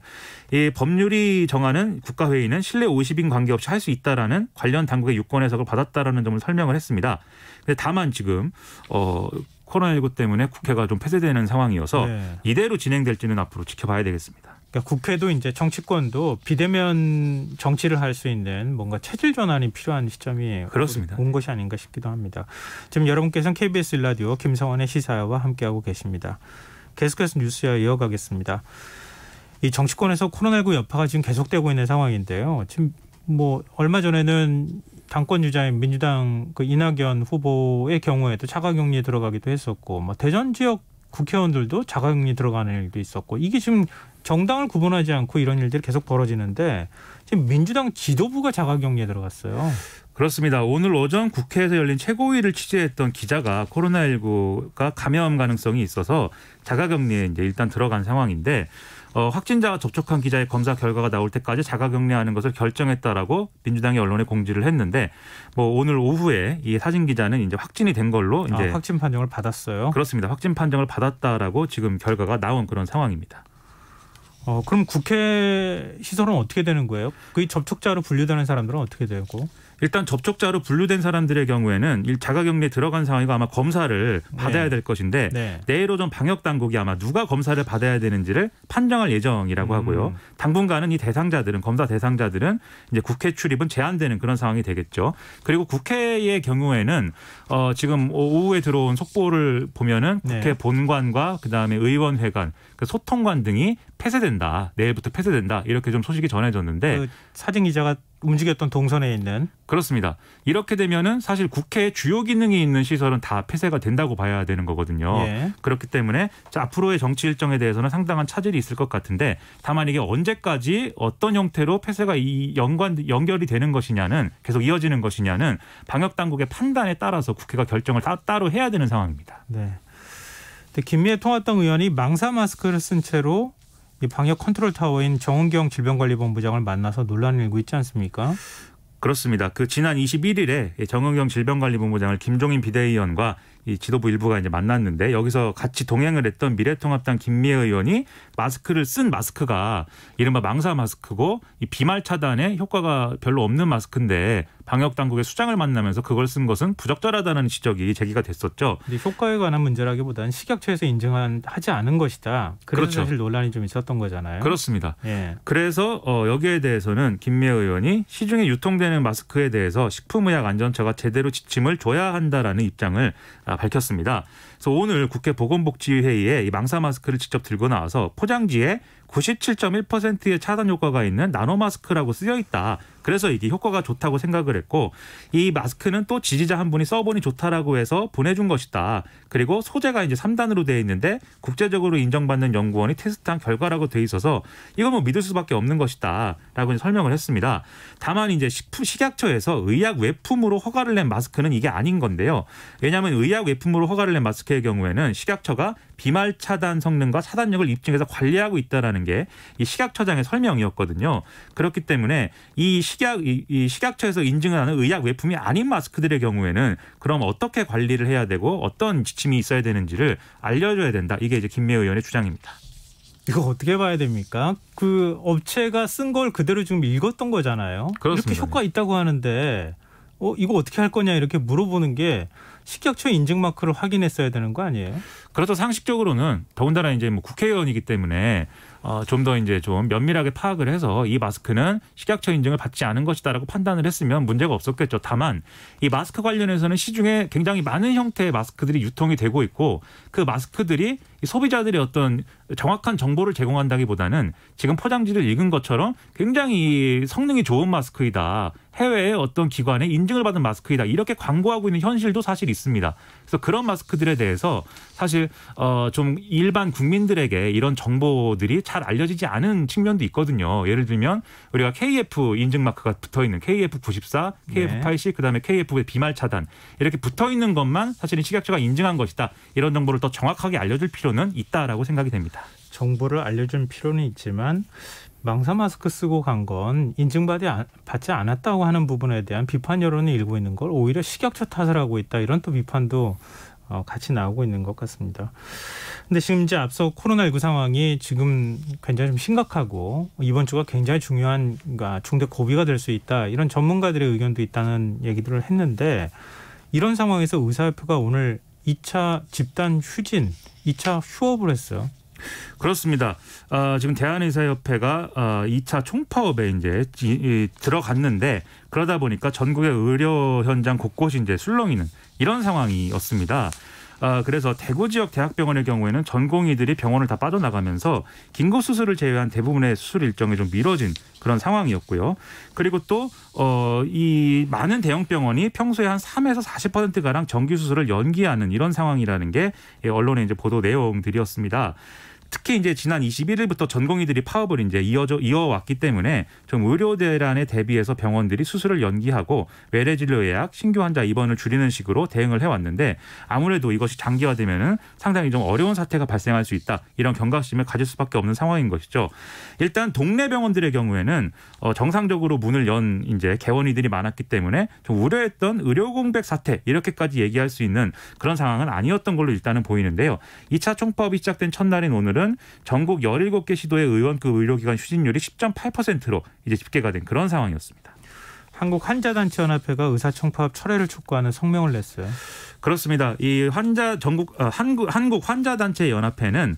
이 법률이 정하는 국가회의는 실내 50인 관계없이 할 수 있다라는 관련 당국의 유권 해석을 받았다라는 점을 설명을 했습니다. 근데 다만 지금 코로나19 때문에 국회가 좀 폐쇄되는 상황이어서 네. 이대로 진행될지는 앞으로 지켜봐야 되겠습니다. 그러니까 국회도 이제 정치권도 비대면 정치를 할 수 있는 뭔가 체질 전환이 필요한 시점이에요. 그렇습니다. 온 것이 아닌가 싶기도 합니다. 지금 여러분께서는 KBS 일라디오 김성환의 시사와 함께하고 계십니다. 계속해서 뉴스야 이어가겠습니다. 이 정치권에서 코로나19 여파가 지금 계속되고 있는 상황인데요. 지금 뭐 얼마 전에는 당권 주자인 민주당 그 이낙연 후보의 경우에도 자가격리에 들어가기도 했었고, 뭐 대전 지역 국회의원들도 자가격리 들어가는 일도 있었고, 이게 지금 정당을 구분하지 않고 이런 일들이 계속 벌어지는데 지금 민주당 지도부가 자가격리에 들어갔어요. 그렇습니다. 오늘 오전 국회에서 열린 최고위를 취재했던 기자가 코로나19가 감염 가능성이 있어서 자가격리에 이제 일단 들어간 상황인데 확진자가 접촉한 기자의 검사 결과가 나올 때까지 자가격리하는 것을 결정했다라고 민주당이 언론에 공지를 했는데 뭐 오늘 오후에 이 사진 기자는 이제 확진이 된 걸로 이제 확진 판정을 받았어요. 그렇습니다. 확진 판정을 받았다라고 지금 결과가 나온 그런 상황입니다. 그럼 국회 시설은 어떻게 되는 거예요? 그 접촉자로 분류되는 사람들은 어떻게 되고? 일단 접촉자로 분류된 사람들의 경우에는 자가격리에 들어간 상황이고 아마 검사를 받아야 될 것인데 내일 오전 방역당국이 아마 누가 검사를 받아야 되는지를 판정할 예정이라고 하고요. 당분간은 이 대상자들은 검사 대상자들은 이제 국회 출입은 제한되는 그런 상황이 되겠죠. 그리고 국회의 경우에는 지금 오후에 들어온 속보를 보면은 국회 본관과 그다음에 의원회관, 그 소통관 등이 폐쇄된다. 내일부터 폐쇄된다. 이렇게 좀 소식이 전해졌는데 그 사진 기자가 움직였던 동선에 있는 그렇습니다. 이렇게 되면은 사실 국회의 주요 기능이 있는 시설은 다 폐쇄가 된다고 봐야 되는 거거든요. 그렇기 때문에 앞으로의 정치 일정에 대해서는 상당한 차질이 있을 것 같은데 다만 이게 언제까지 어떤 형태로 폐쇄가 연결이 되는 것이냐는 계속 이어지는 것이냐는 방역 당국의 판단에 따라서 국회가 결정을 따로 해야 되는 상황입니다. 네. 김미애 통합당 의원이 망사 마스크를 쓴 채로 이 방역 컨트롤 타워인 정은경 질병관리본부장을 만나서 논란을 일고 있지 않습니까? 그렇습니다. 그 지난 21일에 정은경 질병관리본부장을 김종인 비대위원과 이 지도부 일부가 이제 만났는데 여기서 같이 동행을 했던 미래통합당 김미애 의원이 마스크를 쓴 마스크가 이른바 망사 마스크고 이 비말 차단에 효과가 별로 없는 마스크인데 방역 당국의 수장을 만나면서 그걸 쓴 것은 부적절하다는 지적이 제기가 됐었죠. 근데 효과에 관한 문제라기보다는 식약처에서 인증하지 않은 것이다. 그래서 그렇죠. 사실 논란이 좀 있었던 거잖아요. 그렇습니다. 그래서 여기에 대해서는 김미애 의원이 시중에 유통되는 마스크에 대해서 식품의약안전처가 제대로 지침을 줘야 한다라는 입장을 밝혔습니다. 그래서 오늘 국회 보건복지회의에 이 망사 마스크를 직접 들고 나와서 포장지에 97.1%의 차단 효과가 있는 나노 마스크라고 쓰여 있다. 그래서 이게 효과가 좋다고 생각을 했고 이 마스크는 또 지지자 한 분이 써보니 좋다라고 해서 보내준 것이다. 그리고 소재가 이제 3단으로 되어 있는데 국제적으로 인정받는 연구원이 테스트한 결과라고 되어 있어서 이건 뭐 믿을 수밖에 없는 것이다라고 설명을 했습니다. 다만 이제 식약처에서 의약 외품으로 허가를 낸 마스크는 이게 아닌 건데요. 왜냐하면 의약 외품으로 허가를 낸 마스크의 경우에는 식약처가 비말 차단 성능과 차단력을 입증해서 관리하고 있다라는 게 이 식약처장의 설명이었거든요. 그렇기 때문에 이 식약처에서 인증을 하는 의약 외품이 아닌 마스크들의 경우에는 그럼 어떻게 관리를 해야 되고 어떤 지침이 있어야 되는지를 알려줘야 된다. 이게 이제 김미애 의원의 주장입니다. 이거 어떻게 봐야 됩니까? 그 업체가 쓴 걸 그대로 지금 읽었던 거잖아요. 그렇습니다. 이렇게 효과 있다고 하는데 이거 어떻게 할 거냐 이렇게 물어보는 게 식약처 인증 마크를 확인했어야 되는 거 아니에요? 그래서 상식적으로는 더군다나 이제 뭐 국회의원이기 때문에 좀 더 이제 좀 면밀하게 파악을 해서 이 마스크는 식약처 인증을 받지 않은 것이다라고 판단을 했으면 문제가 없었겠죠. 다만 이 마스크 관련해서는 시중에 굉장히 많은 형태의 마스크들이 유통이 되고 있고 그 마스크들이 소비자들의 어떤 정확한 정보를 제공한다기보다는 지금 포장지를 읽은 것처럼 굉장히 성능이 좋은 마스크이다. 해외의 어떤 기관에 인증을 받은 마스크이다. 이렇게 광고하고 있는 현실도 사실 있습니다. 그래서 그런 마스크들에 대해서 사실 좀 일반 국민들에게 이런 정보들이 잘 알려지지 않은 측면도 있거든요. 예를 들면 우리가 KF 인증 마크가 붙어있는 KF94, KF80, 그다음에 KF의 비말 차단 이렇게 붙어있는 것만 사실은 식약처가 인증한 것이다. 이런 정보를 더 정확하게 알려줄 필요는 있다라고 생각이 됩니다. 정보를 알려줄 필요는 있지만 망사 마스크 쓰고 간 건 인증받지 않았다고 하는 부분에 대한 비판 여론이 일고 있는 걸 오히려 식약처 탓을 하고 있다. 이런 또 비판도 같이 나오고 있는 것 같습니다. 근데 지금 이제 앞서 코로나19 상황이 지금 굉장히 좀 심각하고 이번 주가 굉장히 중요한 중대 고비가 될 수 있다. 이런 전문가들의 의견도 있다는 얘기들을 했는데 이런 상황에서 의사협회가 오늘 2차 집단 휴진, 2차 휴업을 했어요. 그렇습니다. 지금 대한의사협회가 2차 총파업에 이제 들어갔는데 그러다 보니까 전국의 의료 현장 곳곳이 이제 술렁이는 이런 상황이었습니다. 그래서 대구 지역 대학병원의 경우에는 전공의들이 병원을 다 빠져나가면서 긴급 수술을 제외한 대부분의 수술 일정이 좀 미뤄진 그런 상황이었고요. 그리고 또 이 많은 대형 병원이 평소에 한 3에서 40%가량 정기 수술을 연기하는 이런 상황이라는 게 언론의 이제 보도 내용들이었습니다. 특히 이제 지난 21일부터 전공의들이 파업을 이제 이어왔기 때문에 좀 의료 대란에 대비해서 병원들이 수술을 연기하고 외래 진료 예약, 신규 환자 입원을 줄이는 식으로 대응을 해왔는데 아무래도 이것이 장기화되면은 상당히 좀 어려운 사태가 발생할 수 있다. 이런 경각심을 가질 수밖에 없는 상황인 것이죠. 일단 동네 병원들의 경우에는 정상적으로 문을 연 이제 개원이들이 많았기 때문에 좀 우려했던 의료 공백 사태 이렇게까지 얘기할 수 있는 그런 상황은 아니었던 걸로 일단은 보이는데요. 2차 총파업이 시작된 첫날인 오늘은 전국 17개 시도의 의원급 의료기관 휴진율이 10.8%로 이제 집계가 된 그런 상황이었습니다. 한국환자단체연합회가 의사총파업 철회를 촉구하는 성명을 냈어요. 그렇습니다. 이 한국 환자단체 연합회는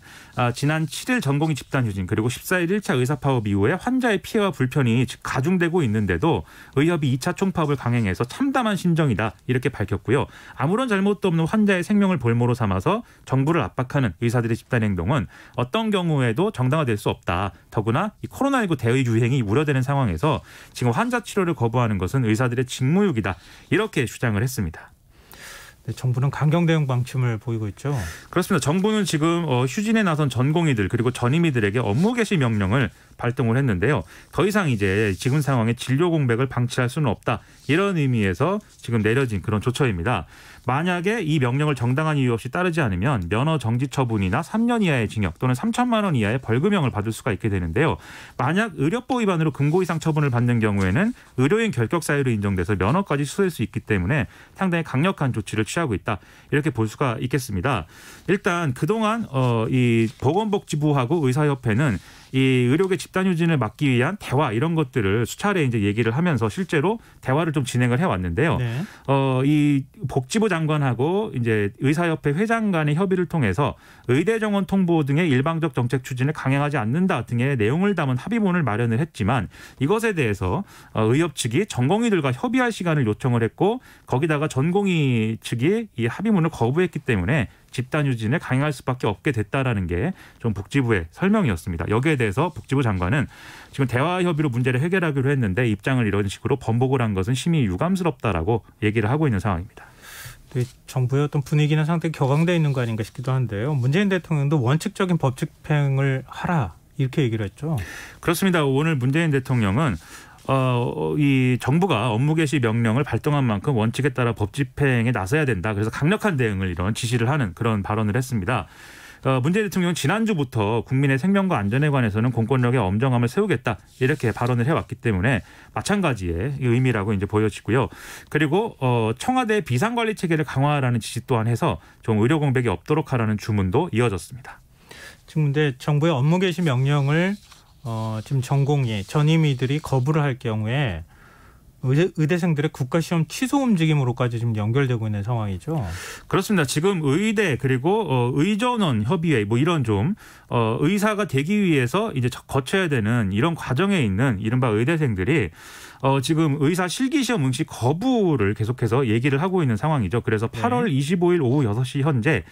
지난 7일 전공의 집단 휴진 그리고 14일 1차 의사파업 이후에 환자의 피해와 불편이 가중되고 있는데도 의협이 2차 총파업을 강행해서 참담한 심정이다 이렇게 밝혔고요. 아무런 잘못도 없는 환자의 생명을 볼모로 삼아서 정부를 압박하는 의사들의 집단 행동은 어떤 경우에도 정당화될 수 없다. 더구나 이 코로나19 대의 유행이 우려되는 상황에서 지금 환자 치료를 거부하는 것은 의사들의 직무유기다. 이렇게 주장을 했습니다. 네, 정부는 강경 대응 방침을 보이고 있죠. 그렇습니다. 정부는 지금 휴진에 나선 전공의들 그리고 전임의들에게 업무 개시 명령을 발동을 했는데요. 더 이상 이제 지금 상황에 진료 공백을 방치할 수는 없다. 이런 의미에서 지금 내려진 그런 조처입니다. 만약에 이 명령을 정당한 이유 없이 따르지 않으면 면허 정지 처분이나 3년 이하의 징역 또는 3천만 원 이하의 벌금형을 받을 수가 있게 되는데요. 만약 의료법 위반으로 금고 이상 처분을 받는 경우에는 의료인 결격 사유로 인정돼서 면허까지 취소될 수 있기 때문에 상당히 강력한 조치를 취하고 있다. 이렇게 볼 수가 있겠습니다. 일단 그동안 이 보건복지부하고 의사협회는 이 의료계 집단 휴진을 막기 위한 대화 이런 것들을 수차례 이제 얘기를 하면서 실제로 대화를 좀 진행을 해왔는데요. 네. 이 복지부 장관하고 이제 의사협회 회장 간의 협의를 통해서 의대 정원 통보 등의 일방적 정책 추진을 강행하지 않는다 등의 내용을 담은 합의문을 마련을 했지만 이것에 대해서 의협 측이 전공의들과 협의할 시간을 요청을 했고 거기다가 전공의 측이 이 합의문을 거부했기 때문에 집단 휴진을 강행할 수밖에 없게 됐다라는 게 좀 복지부의 설명이었습니다. 여기에 대해서 복지부 장관은 지금 대화 협의로 문제를 해결하기로 했는데 입장을 이런 식으로 번복을 한 것은 심히 유감스럽다라고 얘기를 하고 있는 상황입니다. 네, 정부의 어떤 분위기는 상당히 격앙돼 있는 거 아닌가 싶기도 한데요. 문재인 대통령도 원칙적인 법 집행을 하라 이렇게 얘기를 했죠. 그렇습니다. 오늘 문재인 대통령은 이 정부가 업무 개시 명령을 발동한 만큼 원칙에 따라 법 집행에 나서야 된다. 그래서 강력한 대응을 이런 지시를 하는 그런 발언을 했습니다. 문재인 대통령은 지난주부터 국민의 생명과 안전에 관해서는 공권력의 엄정함을 세우겠다. 이렇게 발언을 해왔기 때문에 마찬가지의 의미라고 이제 보여지고요. 그리고 청와대 비상관리 체계를 강화하라는 지시 또한 해서 좀 의료 공백이 없도록 하라는 주문도 이어졌습니다. 지금 근데 정부의 업무 개시 명령을 지금 전공의 전임의들이 거부를 할 경우에 의대생들의 국가시험 취소 움직임으로까지 지금 연결되고 있는 상황이죠. 그렇습니다. 지금 의대 그리고 의전원 협의회 뭐 이런 좀 의사가 되기 위해서 이제 거쳐야 되는 이런 과정에 있는 이른바 의대생들이 지금 의사 실기시험 응시 거부를 계속해서 얘기를 하고 있는 상황이죠. 그래서 8월 25일 오후 6시 현재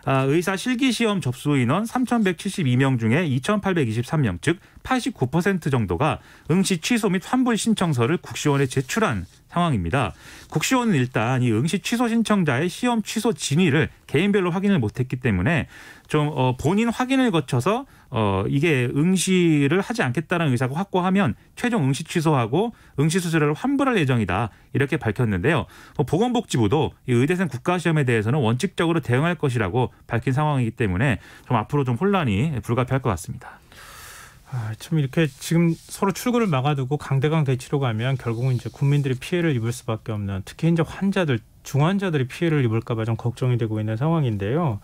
의사 실기시험 접수 인원 3,172명 중에 2,823명, 즉 89% 정도가 응시 취소 및 환불 신청서를 국시원에 제출한 상황입니다. 국시원은 일단 이 응시 취소 신청자의 시험 취소 진위를 개인별로 확인을 못했기 때문에 좀 본인 확인을 거쳐서 이게 응시를 하지 않겠다는 의사가 확고하면 최종 응시 취소하고 응시 수수료를 환불할 예정이다 이렇게 밝혔는데요. 보건복지부도 이 의대생 국가시험에 대해서는 원칙적으로 대응할 것이라고 밝힌 상황이기 때문에 좀 앞으로 좀 혼란이 불가피할 것 같습니다. 참 이렇게 지금 서로 출구를 막아두고 강대강 대치로 가면 결국은 이제 국민들이 피해를 입을 수밖에 없는, 특히 이제 환자들, 중환자들이 피해를 입을까 봐 좀 걱정이 되고 있는 상황인데요.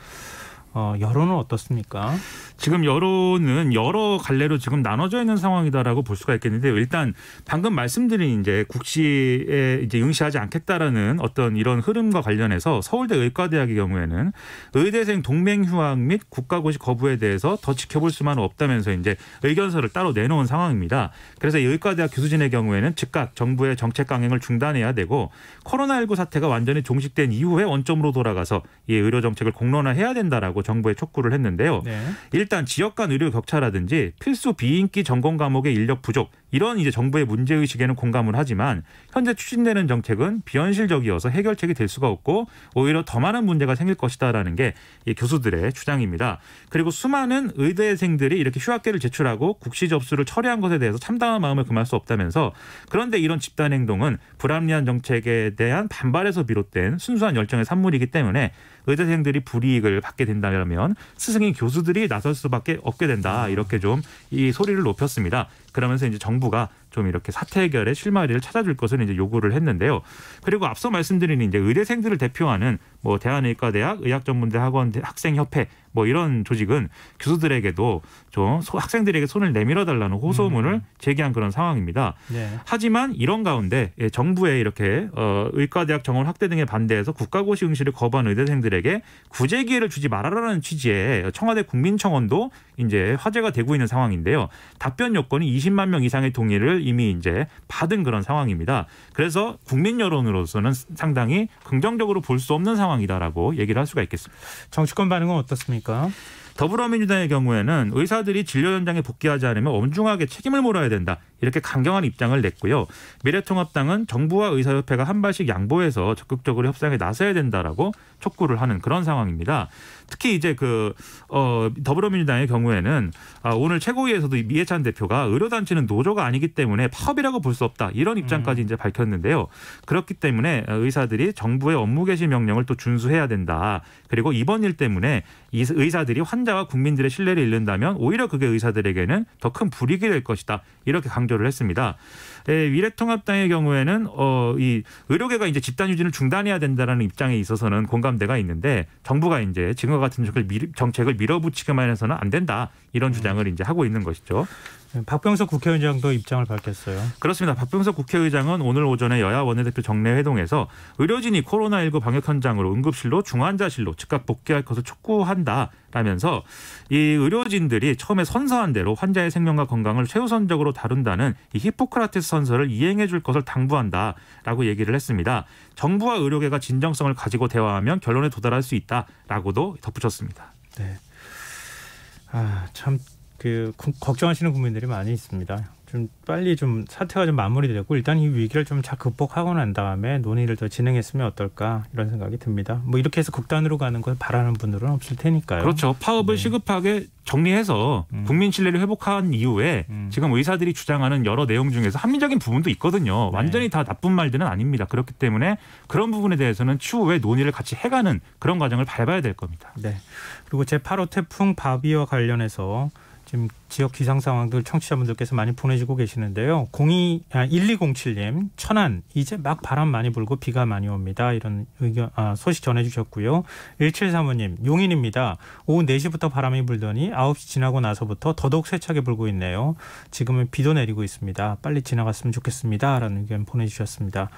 여론은 어떻습니까? 지금 여론은 여러 갈래로 지금 나눠져 있는 상황이다라고 볼 수가 있겠는데요. 일단 방금 말씀드린 이제 국시에 이제 응시하지 않겠다라는 어떤 이런 흐름과 관련해서 서울대 의과대학의 경우에는 의대생 동맹 휴학 및 국가고시 거부에 대해서 더 지켜볼 수만은 없다면서 이제 의견서를 따로 내놓은 상황입니다. 그래서 이 의과대학 교수진의 경우에는 즉각 정부의 정책 강행을 중단해야 되고 코로나19 사태가 완전히 종식된 이후에 원점으로 돌아가서 이 의료 정책을 공론화해야 된다라고 정부에 촉구를 했는데요. 네. 일단 지역 간 의료 격차라든지 필수 비인기 전공 과목의 인력 부족 이런 이제 정부의 문제의식에는 공감을 하지만 현재 추진되는 정책은 비현실적이어서 해결책이 될 수가 없고 오히려 더 많은 문제가 생길 것이다라는 게 이 교수들의 주장입니다. 그리고 수많은 의대생들이 이렇게 휴학계를 제출하고 국시 접수를 철회한 것에 대해서 참담한 마음을 금할 수 없다면서 그런데 이런 집단 행동은 불합리한 정책에 대한 반발에서 비롯된 순수한 열정의 산물이기 때문에 의대생들이 불이익을 받게 된다면 스승인 교수들이 나설 수밖에 없게 된다. 이렇게 좀 이 소리를 높였습니다. 그러면서 이제 정부가 좀 이렇게 사태 해결의 실마리를 찾아줄 것을 이제 요구를 했는데요. 그리고 앞서 말씀드린 이제 의대생들을 대표하는 뭐 대한의과대학 의학전문대 학생협회 뭐 이런 조직은 교수들에게도 좀 학생들에게 손을 내밀어 달라는 호소문을 제기한 그런 상황입니다. 네. 하지만 이런 가운데 정부의 이렇게 의과대학 정원 확대 등에 반대해서 국가고시 응시를 거부한 의대생들에게 구제 기회를 주지 말아라는 취지의 청와대 국민청원도 이제 화제가 되고 있는 상황인데요. 답변 요건이 20만 명 이상의 동의를 이미 이제 받은 그런 상황입니다. 그래서 국민 여론으로서는 상당히 긍정적으로 볼 수 없는 상황이다라고 얘기를 할 수가 있겠습니다. 정치권 반응은 어떻습니까? 더불어민주당의 경우에는 의사들이 진료 현장에 복귀하지 않으면 엄중하게 책임을 물어야 된다. 이렇게 강경한 입장을 냈고요. 미래통합당은 정부와 의사협회가 한 발씩 양보해서 적극적으로 협상에 나서야 된다라고 촉구를 하는 그런 상황입니다. 특히 이제 더불어민주당의 경우에는 오늘 최고위에서도 미해찬 대표가 의료단체는 노조가 아니기 때문에 파업이라고 볼 수 없다. 이런 입장까지 이제 밝혔는데요. 그렇기 때문에 의사들이 정부의 업무 개시 명령을 또 준수해야 된다. 그리고 이번 일 때문에 이 의사들이 환자와 국민들의 신뢰를 잃는다면 오히려 그게 의사들에게는 더 큰 불이익이 될 것이다. 이렇게 강조를 했습니다. 미래통합당의 경우에는 이 의료계가 이제 집단 휴진을 중단해야 된다라는 입장에 있어서는 공감대가 있는데 정부가 이제 지금과 같은 정책을 밀어붙이기만 해서는 안 된다. 이런 주장을 이제 하고 있는 것이죠. 박병석 국회의장도 입장을 밝혔어요. 그렇습니다. 박병석 국회의장은 오늘 오전에 여야 원내대표 정례회동에서 의료진이 코로나19 방역 현장으로 응급실로 중환자실로 즉각 복귀할 것을 촉구한다라면서 이 의료진들이 처음에 선서한 대로 환자의 생명과 건강을 최우선적으로 다룬다는 이 히포크라테스 선서를 이행해 줄 것을 당부한다라고 얘기를 했습니다. 정부와 의료계가 진정성을 가지고 대화하면 결론에 도달할 수 있다라고도 덧붙였습니다. 네. 참 걱정하시는 국민들이 많이 있습니다. 좀 빨리 좀 사태가 좀 마무리되고 일단 이 위기를 좀 잘 극복하고 난 다음에 논의를 더 진행했으면 어떨까 이런 생각이 듭니다. 뭐 이렇게 해서 극단으로 가는 걸 바라는 분들은 없을 테니까요. 그렇죠. 파업을 시급하게 정리해서 국민 신뢰를 회복한 이후에 지금 의사들이 주장하는 여러 내용 중에서 합리적인 부분도 있거든요. 완전히 다 나쁜 말들은 아닙니다. 그렇기 때문에 그런 부분에 대해서는 추후에 논의를 같이 해가는 그런 과정을 밟아야 될 겁니다. 네. 그리고 제8호 태풍 바비와 관련해서 지금 지역 기상 상황들 청취자분들께서 많이 보내주고 계시는데요. 1207님, 천안 이제 막 바람 많이 불고 비가 많이 옵니다. 이런 소식 전해주셨고요. 1735님, 용인입니다. 오후 4시부터 바람이 불더니 9시 지나고 나서부터 더더욱 세차게 불고 있네요. 지금은 비도 내리고 있습니다. 빨리 지나갔으면 좋겠습니다. 라는 의견 보내주셨습니다.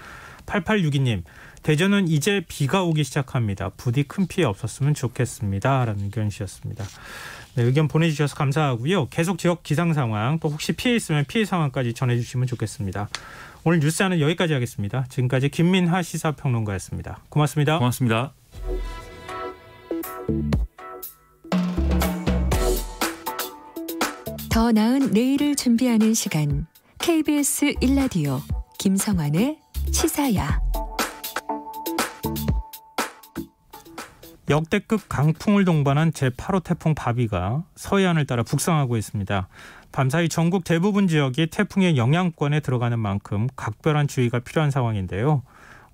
8862님, 대전은 이제 비가 오기 시작합니다. 부디 큰 피해 없었으면 좋겠습니다. 라는 의견 주셨습니다. 네, 의견 보내주셔서 감사하고요. 계속 지역 기상 상황 또 혹시 피해 있으면 피해 상황까지 전해주시면 좋겠습니다. 오늘 뉴스는 여기까지 하겠습니다. 지금까지 김민하 시사평론가였습니다. 고맙습니다. 고맙습니다. 더 나은 내일을 준비하는 시간 KBS 1라디오 김성환의 시사야. 역대급 강풍을 동반한 제8호 태풍 바비가 서해안을 따라 북상하고 있습니다. 밤사이 전국 대부분 지역이 태풍의 영향권에 들어가는 만큼 각별한 주의가 필요한 상황인데요.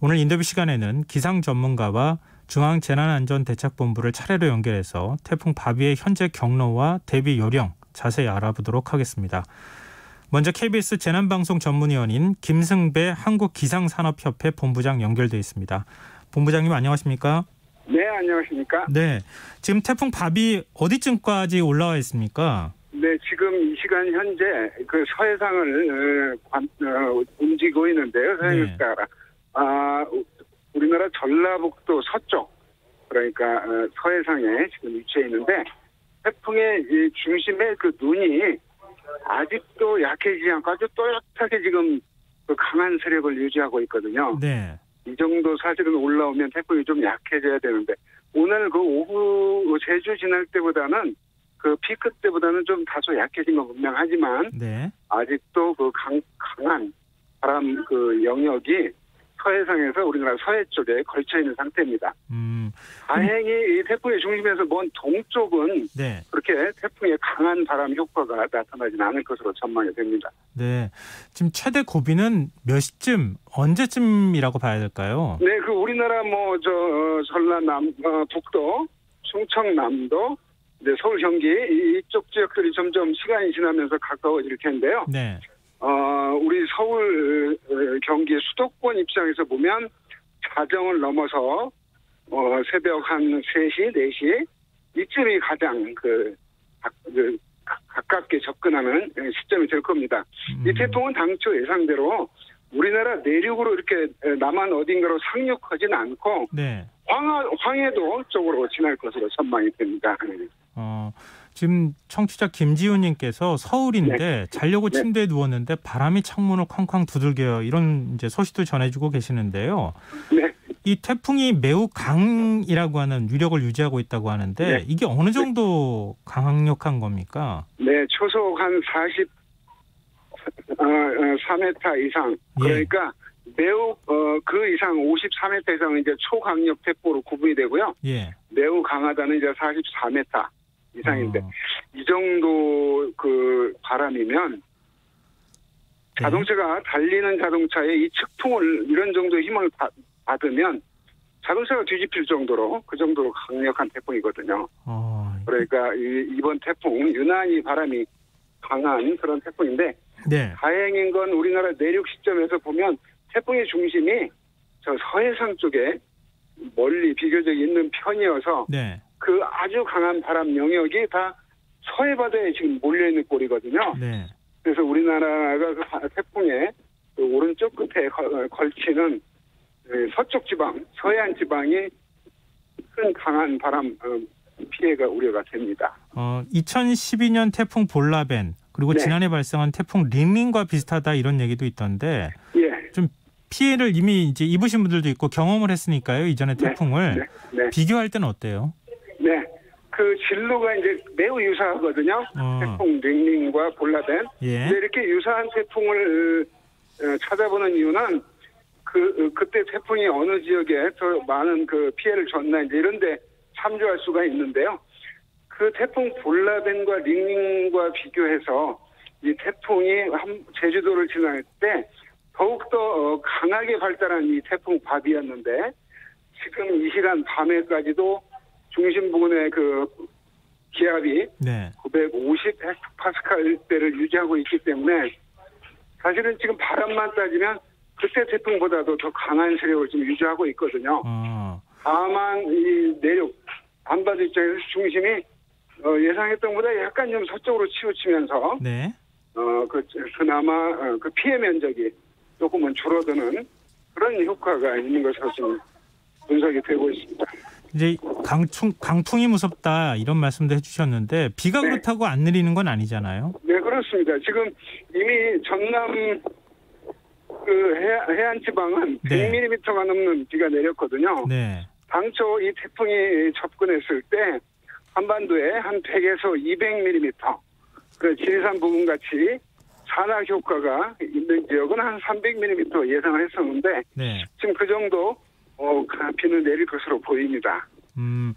오늘 인터뷰 시간에는 기상 전문가와 중앙재난안전대책본부를 차례로 연결해서 태풍 바비의 현재 경로와 대비 요령 자세히 알아보도록 하겠습니다. 먼저 KBS 재난방송 전문위원인 김승배 한국기상산업협회 본부장 연결돼 있습니다. 본부장님 안녕하십니까? 네, 안녕하십니까? 네, 지금 태풍 바비 어디쯤까지 올라와 있습니까? 네, 지금 이 시간 현재 그 서해상을 움직이고 있는데요. 서해상을 따라 우리나라 전라북도 서쪽, 그러니까 서해상에 지금 위치해 있는데 태풍의 중심의 그 눈이 아직도 약해지지 않고 아주 또렷하게 지금 그 강한 세력을 유지하고 있거든요. 네. 이 정도 사실은 올라오면 태풍이 좀 약해져야 되는데 오늘 그 오후 제주 지날 때보다는 그 피크 때보다는 좀 다소 약해진 건 분명하지만 네. 아직도 그 강한 바람 그 영역이 서해상에서 우리나라 서해 쪽에 걸쳐 있는 상태입니다. 다행히 이 태풍의 중심에서 먼 동쪽은 네. 그렇게 태풍의 강한 바람 효과가 나타나지는 않을 것으로 전망이 됩니다. 네, 지금 최대 고비는 몇 시쯤 언제쯤이라고 봐야 될까요? 네, 그 우리나라 전라남 북도, 충청남도, 이제 서울 경기 이쪽 지역들이 점점 시간이 지나면서 가까워질 텐데요. 네. 우리 서울 경기 수도권 입장에서 보면 자정을 넘어서 새벽 한 3시, 4시 이쯤이 가장 가깝게 접근하는 시점이 될 겁니다. 이 태풍은 당초 예상대로 우리나라 내륙으로 이렇게 남한 어딘가로 상륙하지는 않고 네. 황해도 쪽으로 지날 것으로 전망이 됩니다. 지금 청취자 김지훈님께서 서울인데 네. 자려고 네. 침대에 누웠는데 바람이 창문을 쾅쾅 두들겨요. 이런 이제 소식도 전해주고 계시는데요. 네. 이 태풍이 매우 강이라고 하는 위력을 유지하고 있다고 하는데 네. 이게 어느 정도 강력한 겁니까? 네, 초속 한 44m 이상. 그러니까 매우 그 이상 54m 이상은 이제 초강력 태풍으로 구분이 되고요. 예. 매우 강하다는 이제 44m 이상인데 이 정도 그 바람이면 자동차가 달리는 자동차에 이 측풍을 이런 정도의 힘을 받으면 자동차가 뒤집힐 정도로 그 정도로 강력한 태풍이거든요. 그러니까 이번 태풍 유난히 바람이 강한 그런 태풍인데 네. 다행인 건 우리나라 내륙 시점에서 보면 태풍의 중심이 저 서해상 쪽에 멀리 비교적 있는 편이어서 네. 그 아주 강한 바람 영역이 다 서해 바다에 지금 몰려있는 꼴이거든요. 네. 그래서 우리나라가 그 태풍의 그 오른쪽 끝에 걸치는 서쪽 지방, 서해안 지방이 큰 강한 바람 피해가 우려가 됩니다. 2012년 태풍 볼라벤 그리고 네. 지난해 발생한 태풍 링링과 비슷하다 이런 얘기도 있던데 예. 좀 피해를 이미 이제 입으신 분들도 있고 경험을 했으니까요. 이전에 태풍을 네. 비교할 때는 어때요? 네. 그 진로가 이제 매우 유사하거든요. 태풍 링링과 볼라벤. 예. 근데 이렇게 유사한 태풍을 찾아보는 이유는 그때 태풍이 어느 지역에 더 많은 그 피해를 줬나 이제 이런데 참조할 수가 있는데요. 그 태풍 볼라벤과 링링과 비교해서 이 태풍이 제주도를 지날 때 더욱더 강하게 발달한 이 태풍 바비였는데 지금 이 시간 밤에까지도 중심 부근에 그 기압이 네. 950 헥토파스칼대를 유지하고 있기 때문에 사실은 지금 바람만 따지면 그때 태풍보다도 더 강한 세력을 지금 유지하고 있거든요. 다만 이 내륙 안바다 입장에서 중심이 예상했던 것보다 약간 좀 서쪽으로 치우치면서 네. 그나마 그 피해 면적이 조금은 줄어드는 그런 효과가 있는 것으로 지금 분석이 되고 있습니다. 이제 강풍이 무섭다 이런 말씀도 해주셨는데 비가 네. 그렇다고 안 내리는 건 아니잖아요. 네, 그렇습니다. 지금 이미 전남 그 해안 지방은 네. 100mm가 넘는 비가 내렸거든요. 네. 당초 이 태풍이 접근했을 때 한반도에 한 100에서 200mm, 그 지리산 부근 같이 산악 효과가 있는 지역은 한 300mm 예상을 했었는데 네. 지금 그 정도 비는 내릴 것으로 보입니다.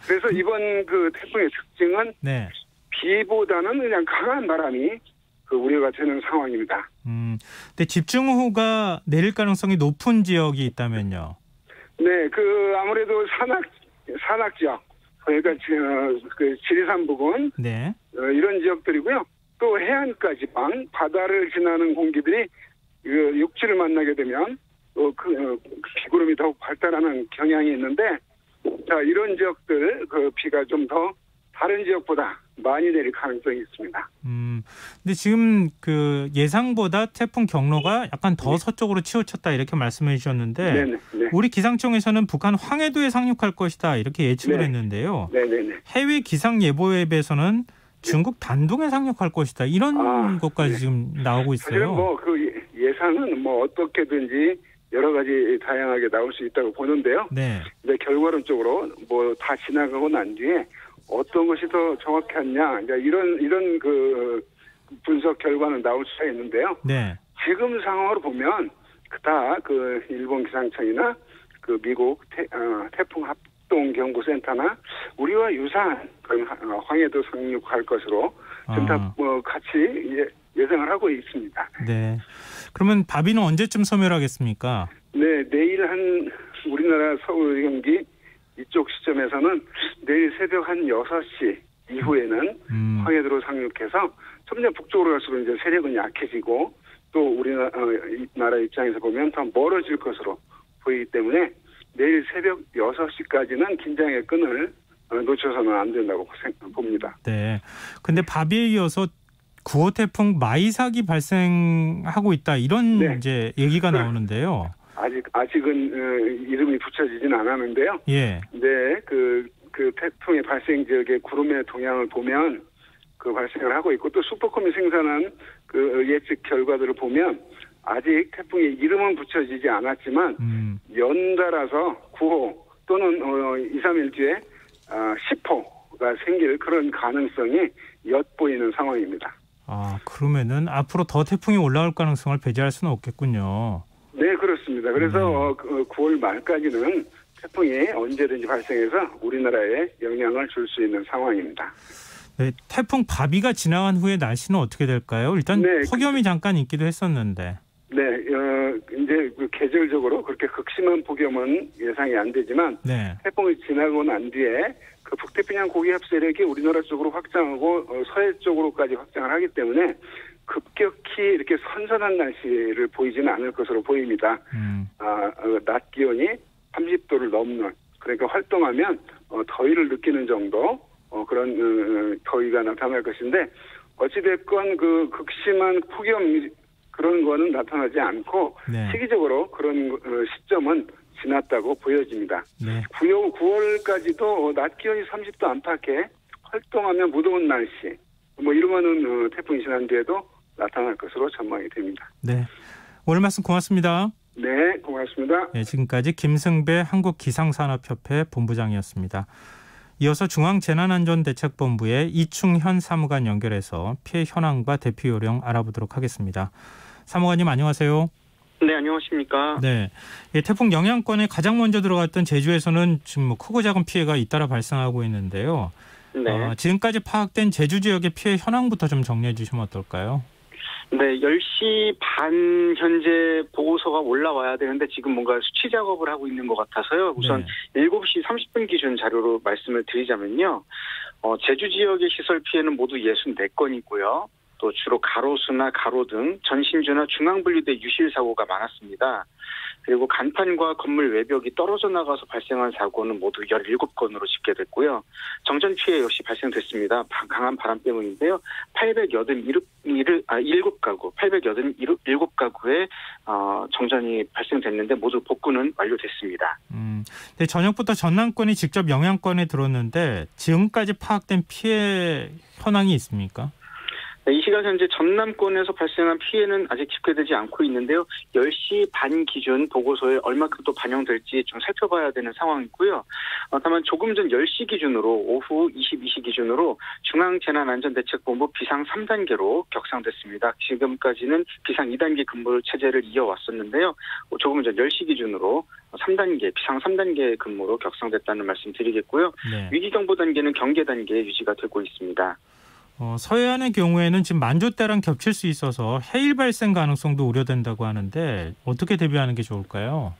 그래서 이번 그 태풍의 특징은 네. 비보다는 그냥 강한 바람이 우려가 되는 상황입니다. 근데 집중호우가 내릴 가능성이 높은 지역이 있다면요? 네, 아무래도 산악 지역, 그러니까 그 지리산 부근, 네. 이런 지역들이고요. 또 해안가 지방, 바다를 지나는 공기들이 육지를 만나게 되면 비구름이 더욱 발달하는 경향이 있는데, 자, 이런 지역들 비가 좀 더 다른 지역보다 많이 내릴 가능성이 있습니다. 근데 지금 그 예상보다 태풍 경로가 약간 더 서쪽으로 치우쳤다 이렇게 말씀해 주셨는데 네네. 네. 우리 기상청에서는 북한 황해도에 상륙할 것이다 이렇게 예측을 네. 했는데요. 네네네. 해외 기상 예보 앱에서는 중국 단둥에 상륙할 것이다 이런 것까지 네. 지금 나오고 있어요. 사실은 예상은 어떻게든지 여러 가지 다양하게 나올 수 있다고 보는데요. 네. 근데 결과론적으로 다 지나가고 난 뒤에 어떤 것이 더 정확했냐, 이런 그 분석 결과는 나올 수가 있는데요. 네. 지금 상황으로 보면 그닥 일본 기상청이나 미국 태풍 합동경보센터나 우리와 유사한 황해도 상륙할 것으로 지금 다 같이 예상을 하고 있습니다. 네. 그러면 바비는 언제쯤 소멸하겠습니까? 네, 내일 한 우리나라 서울 경기 이쪽 시점에서는 내일 새벽 한 6시 이후에는 황해도로 상륙해서 점점 북쪽으로 갈수록 이제 세력은 약해지고 또 우리나라 입장에서 보면 더 멀어질 것으로 보이기 때문에 내일 새벽 6시까지는 긴장의 끈을 놓쳐서는 안 된다고 봅니다. 네. 근데 바비에 이어서 9호 태풍 마이삭이 발생하고 있다 이런 네. 이제 얘기가 나오는데요. 아직은 이름이 붙여지진 않았는데요. 예. 네, 그 태풍의 발생 지역의 구름의 동향을 보면 발생을 하고 있고 또 슈퍼컴이 생산한 예측 결과들을 보면 아직 태풍의 이름은 붙여지지 않았지만 연달아서 9호 또는 2, 3일 뒤에 10호가 생길 그런 가능성이 엿보이는 상황입니다. 그러면은 앞으로 더 태풍이 올라올 가능성을 배제할 수는 없겠군요. 네, 그렇습니다. 그래서 9월 말까지는 태풍이 언제든지 발생해서 우리나라에 영향을 줄 수 있는 상황입니다. 네, 태풍 바비가 지나간 후에 날씨는 어떻게 될까요? 일단 네, 폭염이 잠깐 있기도 했었는데. 네, 이제 계절적으로 그렇게 극심한 폭염은 예상이 안 되지만 네. 태풍이 지나고 난 뒤에 북태평양 고기압 세력이 우리나라 쪽으로 확장하고 서해 쪽으로까지 확장을 하기 때문에 급격히 이렇게 선선한 날씨를 보이지는 않을 것으로 보입니다. 낮 기온이 30도를 넘는, 그러니까 활동하면 더위를 느끼는 정도 그런 더위가 나타날 것인데 어찌됐건 극심한 폭염 그런 거는 나타나지 않고 네. 시기적으로 그런 시점은 지났다고 보여집니다. 네. 9월까지도 낮 기온이 30도 안팎에 활동하면 무더운 날씨 이러면은 태풍이 지난 뒤에도 나타날 것으로 전망이 됩니다. 네. 오늘 말씀 고맙습니다. 네, 고맙습니다. 네, 지금까지 김승배 한국기상산업협회 본부장이었습니다. 이어서 중앙재난안전대책본부의 이충현 사무관 연결해서 피해 현황과 대피 요령 알아보도록 하겠습니다. 사무관님 안녕하세요. 네, 안녕하십니까. 네, 태풍 영향권에 가장 먼저 들어갔던 제주에서는 지금 크고 작은 피해가 잇따라 발생하고 있는데요. 네. 지금까지 파악된 제주 지역의 피해 현황부터 좀 정리해 주시면 어떨까요? 네, 10시 반 현재 보고서가 올라와야 되는데 지금 뭔가 수치 작업을 하고 있는 것 같아서요. 우선 네. 7시 30분 기준 자료로 말씀을 드리자면요. 제주 지역의 시설 피해는 모두 64건이고요. 또 주로 가로수나 가로등, 전신주나 중앙분리대 유실 사고가 많았습니다. 그리고 간판과 건물 외벽이 떨어져 나가서 발생한 사고는 모두 17건으로 집계됐고요. 정전 피해 역시 발생됐습니다. 강한 바람 때문인데요. 887가구에 정전이 발생됐는데 모두 복구는 완료됐습니다. 네, 저녁부터 전남권이 직접 영향권에 들었는데 지금까지 파악된 피해 현황이 있습니까? 이 시간 현재 전남권에서 발생한 피해는 아직 집계되지 않고 있는데요. 10시 반 기준 보고서에 얼마큼 또 반영될지 좀 살펴봐야 되는 상황이고요. 다만 조금 전 10시 기준으로 오후 22시 기준으로 중앙재난안전대책본부 비상 3단계로 격상됐습니다. 지금까지는 비상 2단계 근무 체제를 이어왔었는데요. 조금 전 10시 기준으로 3단계, 비상 3단계 근무로 격상됐다는 말씀 드리겠고요. 네. 위기경보 단계는 경계 단계에 유지가 되고 있습니다. 서해안의 경우에는 지금 만조대랑 겹칠 수 있어서 해일 발생 가능성도 우려된다고 하는데 어떻게 대비하는 게 좋을까요?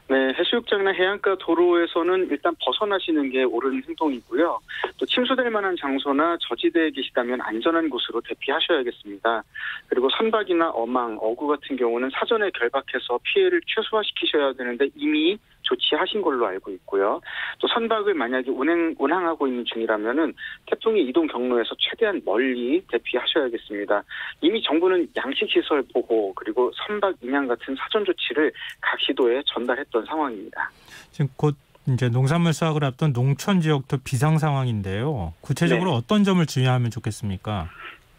네, 해수욕장이나 해안가 도로에서는 일단 벗어나시는 게 옳은 행동이고요. 또 침수될 만한 장소나 저지대에 계시다면 안전한 곳으로 대피하셔야겠습니다. 그리고 선박이나 어망, 어구 같은 경우는 사전에 결박해서 피해를 최소화시키셔야 되는데 이미 조치하신 걸로 알고 있고요. 또 선박을 만약에 운항하고 있는 중이라면은 태풍의 이동 경로에서 최대한 멀리 대피하셔야겠습니다. 이미 정부는 양식시설 보호 그리고 선박 인양 같은 사전 조치를 각 시도에 전달했던 상황입니다. 지금 곧 이제 농산물 수확을 앞둔 농촌 지역도 비상 상황인데요. 구체적으로 네. 어떤 점을 주의하면 좋겠습니까?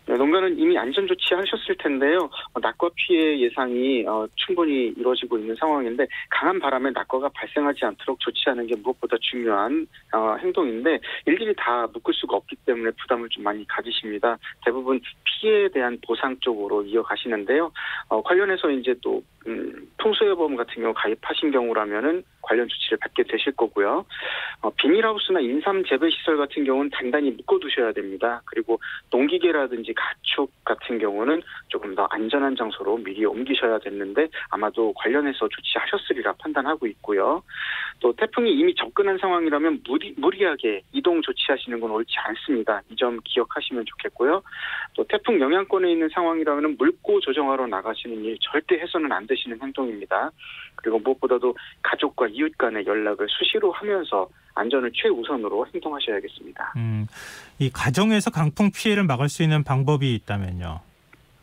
네, 농가는 이미 안전 조치하셨을 텐데요. 낙과 피해 예상이 충분히 이루어지고 있는 상황인데 강한 바람에 낙과가 발생하지 않도록 조치하는 게 무엇보다 중요한 행동인데 일일이 다 묶을 수가 없기 때문에 부담을 좀 많이 가지십니다. 대부분 피해에 대한 보상 쪽으로 이어가시는데요. 관련해서 이제 또 풍수해보험 같은 경우 가입하신 경우라면은 관련 조치를 받게 되실 거고요. 비닐하우스나 인삼 재배 시설 같은 경우는 단단히 묶어두셔야 됩니다. 그리고 농기계라든지 가축 같은 경우는 조금 더 안전한 장소로 미리 옮기셔야 됐는데 아마도 관련해서 조치하셨으리라 판단하고 있고요. 또 태풍이 이미 접근한 상황이라면 무리하게 이동 조치하시는 건 옳지 않습니다. 이 점 기억하시면 좋겠고요. 또 태풍 영향권에 있는 상황이라면 물고 조정하러 나가시는 일 절대 해서는 안 되시는 행동입니다. 그리고 무엇보다도 가족과 이웃 간의 연락을 수시로 하면서 안전을 최우선으로 행동하셔야겠습니다. 이 가정에서 강풍 피해를 막을 수 있는 방법이 있다면요?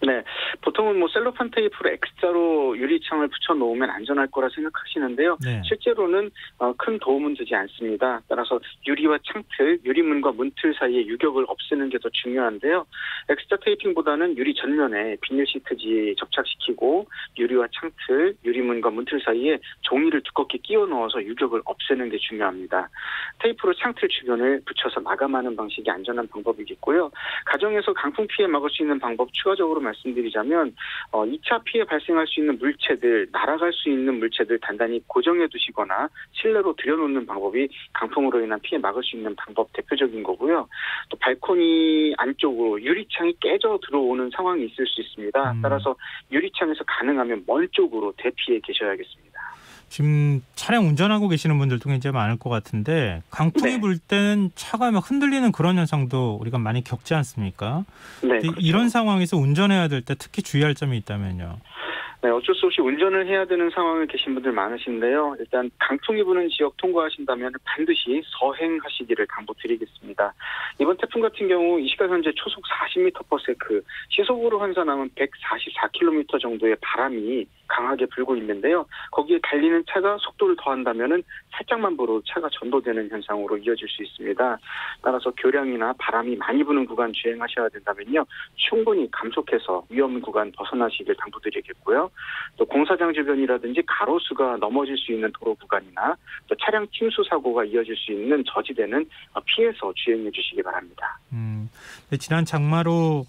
네, 보통은 셀로판 테이프로 X자로 유리창을 붙여놓으면 안전할 거라 생각하시는데요. 네. 실제로는 큰 도움은 되지 않습니다. 따라서 유리와 창틀, 유리문과 문틀 사이의 유격을 없애는 게 더 중요한데요. X자 테이핑보다는 유리 전면에 비닐 시트지 접착시키고 유리와 창틀, 유리문과 문틀 사이에 종이를 두껍게 끼워 넣어서 유격을 없애는 게 중요합니다. 테이프로 창틀 주변을 붙여서 마감하는 방식이 안전한 방법이겠고요. 가정에서 강풍 피해 막을 수 있는 방법 추가적으로 말씀드리자면 2차 피해 발생할 수 있는 물체들, 날아갈 수 있는 물체들 단단히 고정해 두시거나 실내로 들여놓는 방법이 강풍으로 인한 피해 막을 수 있는 방법 대표적인 거고요. 또 발코니 안쪽으로 유리창이 깨져 들어오는 상황이 있을 수 있습니다. 따라서 유리창에서 가능하면 먼 쪽으로 대피해 계셔야겠습니다. 지금 차량 운전하고 계시는 분들도 굉장히 많을 것 같은데 강풍이 네. 불 때는 차가 막 흔들리는 그런 현상도 우리가 많이 겪지 않습니까? 네, 그렇죠. 이런 상황에서 운전해야 될 때 특히 주의할 점이 있다면요? 네, 어쩔 수 없이 운전을 해야 되는 상황에 계신 분들 많으신데요. 일단 강풍이 부는 지역 통과하신다면 반드시 서행하시기를 당부드리겠습니다. 이번 태풍 같은 경우 이 시간 현재 초속 40m/s, 시속으로 환산하면 144km 정도의 바람이 강하게 불고 있는데요. 거기에 달리는 차가 속도를 더한다면은 살짝만 불어도 차가 전도되는 현상으로 이어질 수 있습니다. 따라서 교량이나 바람이 많이 부는 구간 주행하셔야 된다면요. 충분히 감속해서 위험 구간 벗어나시길 당부드리겠고요. 또 공사장 주변이라든지 가로수가 넘어질 수 있는 도로 구간이나 또 차량 침수 사고가 이어질 수 있는 저지대는 피해서 주행해 주시기 바랍니다. 지난 장마로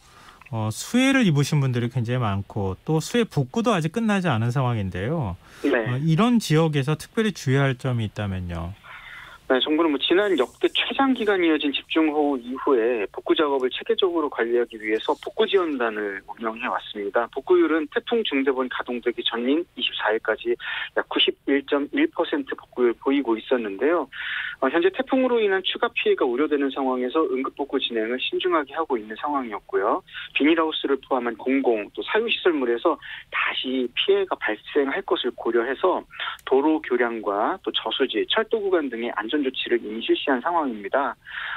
수해를 입으신 분들이 굉장히 많고 또 수해 복구도 아직 끝나지 않은 상황인데요. 네. 이런 지역에서 특별히 주의할 점이 있다면요? 네, 정부는 지난 역대 최장 기간 이어진 집중호우 이후에 복구 작업을 체계적으로 관리하기 위해서 복구 지원단을 운영해 왔습니다. 복구율은 태풍 중대본 가동되기 전인 24일까지 약 91.1% 복구율 보이고 있었는데요. 현재 태풍으로 인한 추가 피해가 우려되는 상황에서 응급복구 진행을 신중하게 하고 있는 상황이었고요. 비닐하우스를 포함한 공공 또 사유시설물에서 다시 피해가 발생할 것을 고려해서 도로 교량과 또 저수지, 철도 구간 등의 안전조치를 이미 실시한 상황입니다.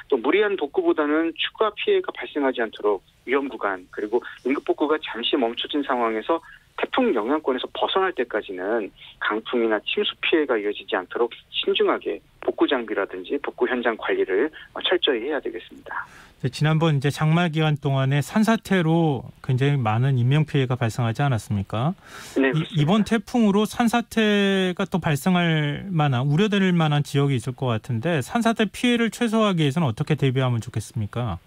또 무리한 복구보다는 추가 피해가 발생하지 않도록 위험 구간 그리고 응급복구가 잠시 멈춰진 상황에서 태풍 영향권에서 벗어날 때까지는 강풍이나 침수 피해가 이어지지 않도록 신중하게 복구 장비라든지 복구 현장 관리를 철저히 해야 되겠습니다. 지난번 이제 장마 기간 동안에 산사태로 굉장히 많은 인명 피해가 발생하지 않았습니까? 네, 이번 태풍으로 산사태가 또 발생할 만한 우려될 만한 지역이 있을 것 같은데 산사태 피해를 최소화하기 위해서는 어떻게 대비하면 좋겠습니까?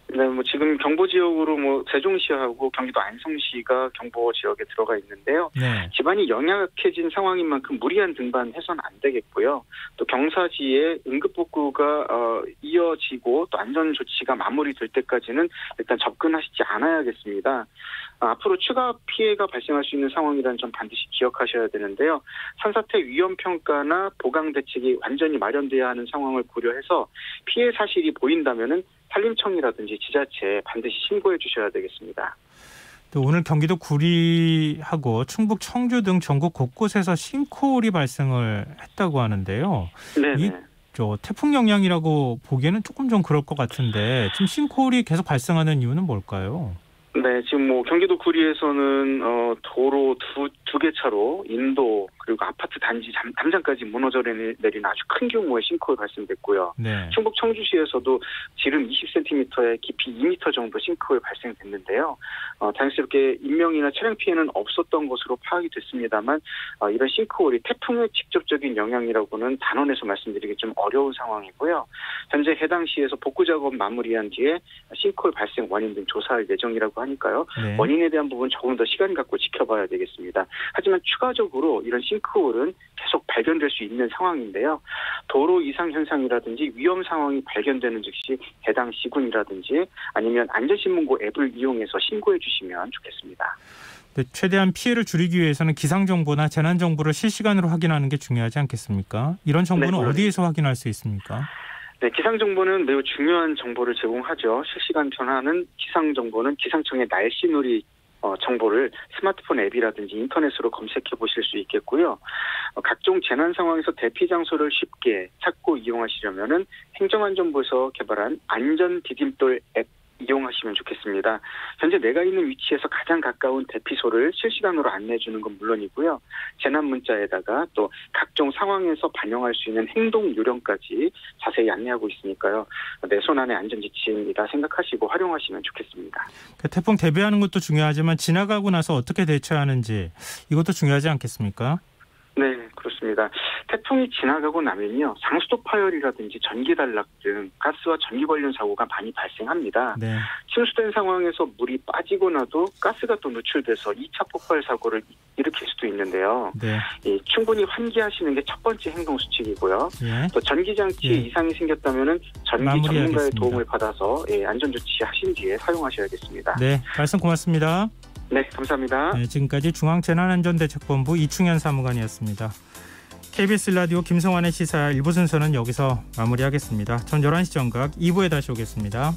네, 지금 경보 지역으로 세종시하고 경기도 안성시가 경보 지역에 들어가 있는데요. 네. 지반이 연약해진 상황인 만큼 무리한 등반 해서는 안 되겠고요. 또 경사지에 응급복구가 이어지고 또 안전조치가 마무리될 때까지는 일단 접근하시지 않아야겠습니다. 앞으로 추가 피해가 발생할 수 있는 상황이라는 점 반드시 기억하셔야 되는데요. 산사태 위험 평가나 보강 대책이 완전히 마련돼야 하는 상황을 고려해서 피해 사실이 보인다면은 산림청이라든지 지자체에 반드시 신고해 주셔야 되겠습니다. 또 오늘 경기도 구리하고 충북 청주 등 전국 곳곳에서 싱크홀이 발생을 했다고 하는데요. 네. 태풍 영향이라고 보기에는 조금 좀 그럴 것 같은데 지금 싱크홀이 계속 발생하는 이유는 뭘까요? 네, 지금 경기도 구리에서는 도로 두 개 차로 인도 그리고 아파트 단지 담장까지 무너져 내리는 아주 큰 규모의 싱크홀 발생됐고요. 네. 충북 청주시에서도 지름 20cm에 깊이 2m 정도 싱크홀 발생됐는데요. 다행스럽게 인명이나 차량 피해는 없었던 것으로 파악이 됐습니다만 이런 싱크홀이 태풍의 직접적인 영향이라고는 단언해서 말씀드리기 좀 어려운 상황이고요. 현재 해당 시에서 복구 작업 마무리한 뒤에 싱크홀 발생 원인 등 조사할 예정이라고 하니까요. 네. 원인에 대한 부분 조금 더 시간 갖고 지켜봐야 되겠습니다. 하지만 추가적으로 이런 싱크홀은 계속 발견될 수 있는 상황인데요. 도로 이상 현상이라든지 위험 상황이 발견되는 즉시 해당 시군이라든지 아니면 안전신문고 앱을 이용해서 신고해 주시면 좋겠습니다. 네, 최대한 피해를 줄이기 위해서는 기상정보나 재난정보를 실시간으로 확인하는 게 중요하지 않겠습니까? 이런 정보는 네, 어디에서 확인할 수 있습니까? 네, 기상정보는 매우 중요한 정보를 제공하죠. 실시간 변화는 기상정보는 기상청의 날씨놀이 정보를 스마트폰 앱이라든지 인터넷으로 검색해 보실 수 있겠고요. 각종 재난 상황에서 대피 장소를 쉽게 찾고 이용하시려면은 행정안전부에서 개발한 안전 디딤돌 앱 이용하시면 좋겠습니다. 현재 내가 있는 위치에서 가장 가까운 대피소를 실시간으로 안내해 주는 건 물론이고요. 재난 문자에다가 또 각종 상황에서 반영할 수 있는 행동 요령까지 자세히 안내하고 있으니까요. 내 손 안의 안전지침이다 생각하시고 활용하시면 좋겠습니다. 태풍 대비하는 것도 중요하지만 지나가고 나서 어떻게 대처하는지 이것도 중요하지 않겠습니까? 네, 그렇습니다. 태풍이 지나가고 나면요. 상수도 파열이라든지 전기 단락 등 가스와 전기 관련 사고가 많이 발생합니다. 네. 침수된 상황에서 물이 빠지고 나도 가스가 또 노출돼서 2차 폭발 사고를 일으킬 수도 있는데요. 네. 충분히 환기하시는 게 첫 번째 행동 수칙이고요. 예. 또 전기장치에 예. 이상이 생겼다면은 전기 마무리하겠습니다. 전문가의 도움을 받아서 안전조치 하신 뒤에 사용하셔야겠습니다. 네, 말씀 고맙습니다. 네, 감사합니다. 네, 지금까지 중앙재난안전대책본부 이충현 사무관이었습니다. KBS 라디오 김성환의 시사 1부 순서는 여기서 마무리하겠습니다. 전 11시 정각 2부에 다시 오겠습니다.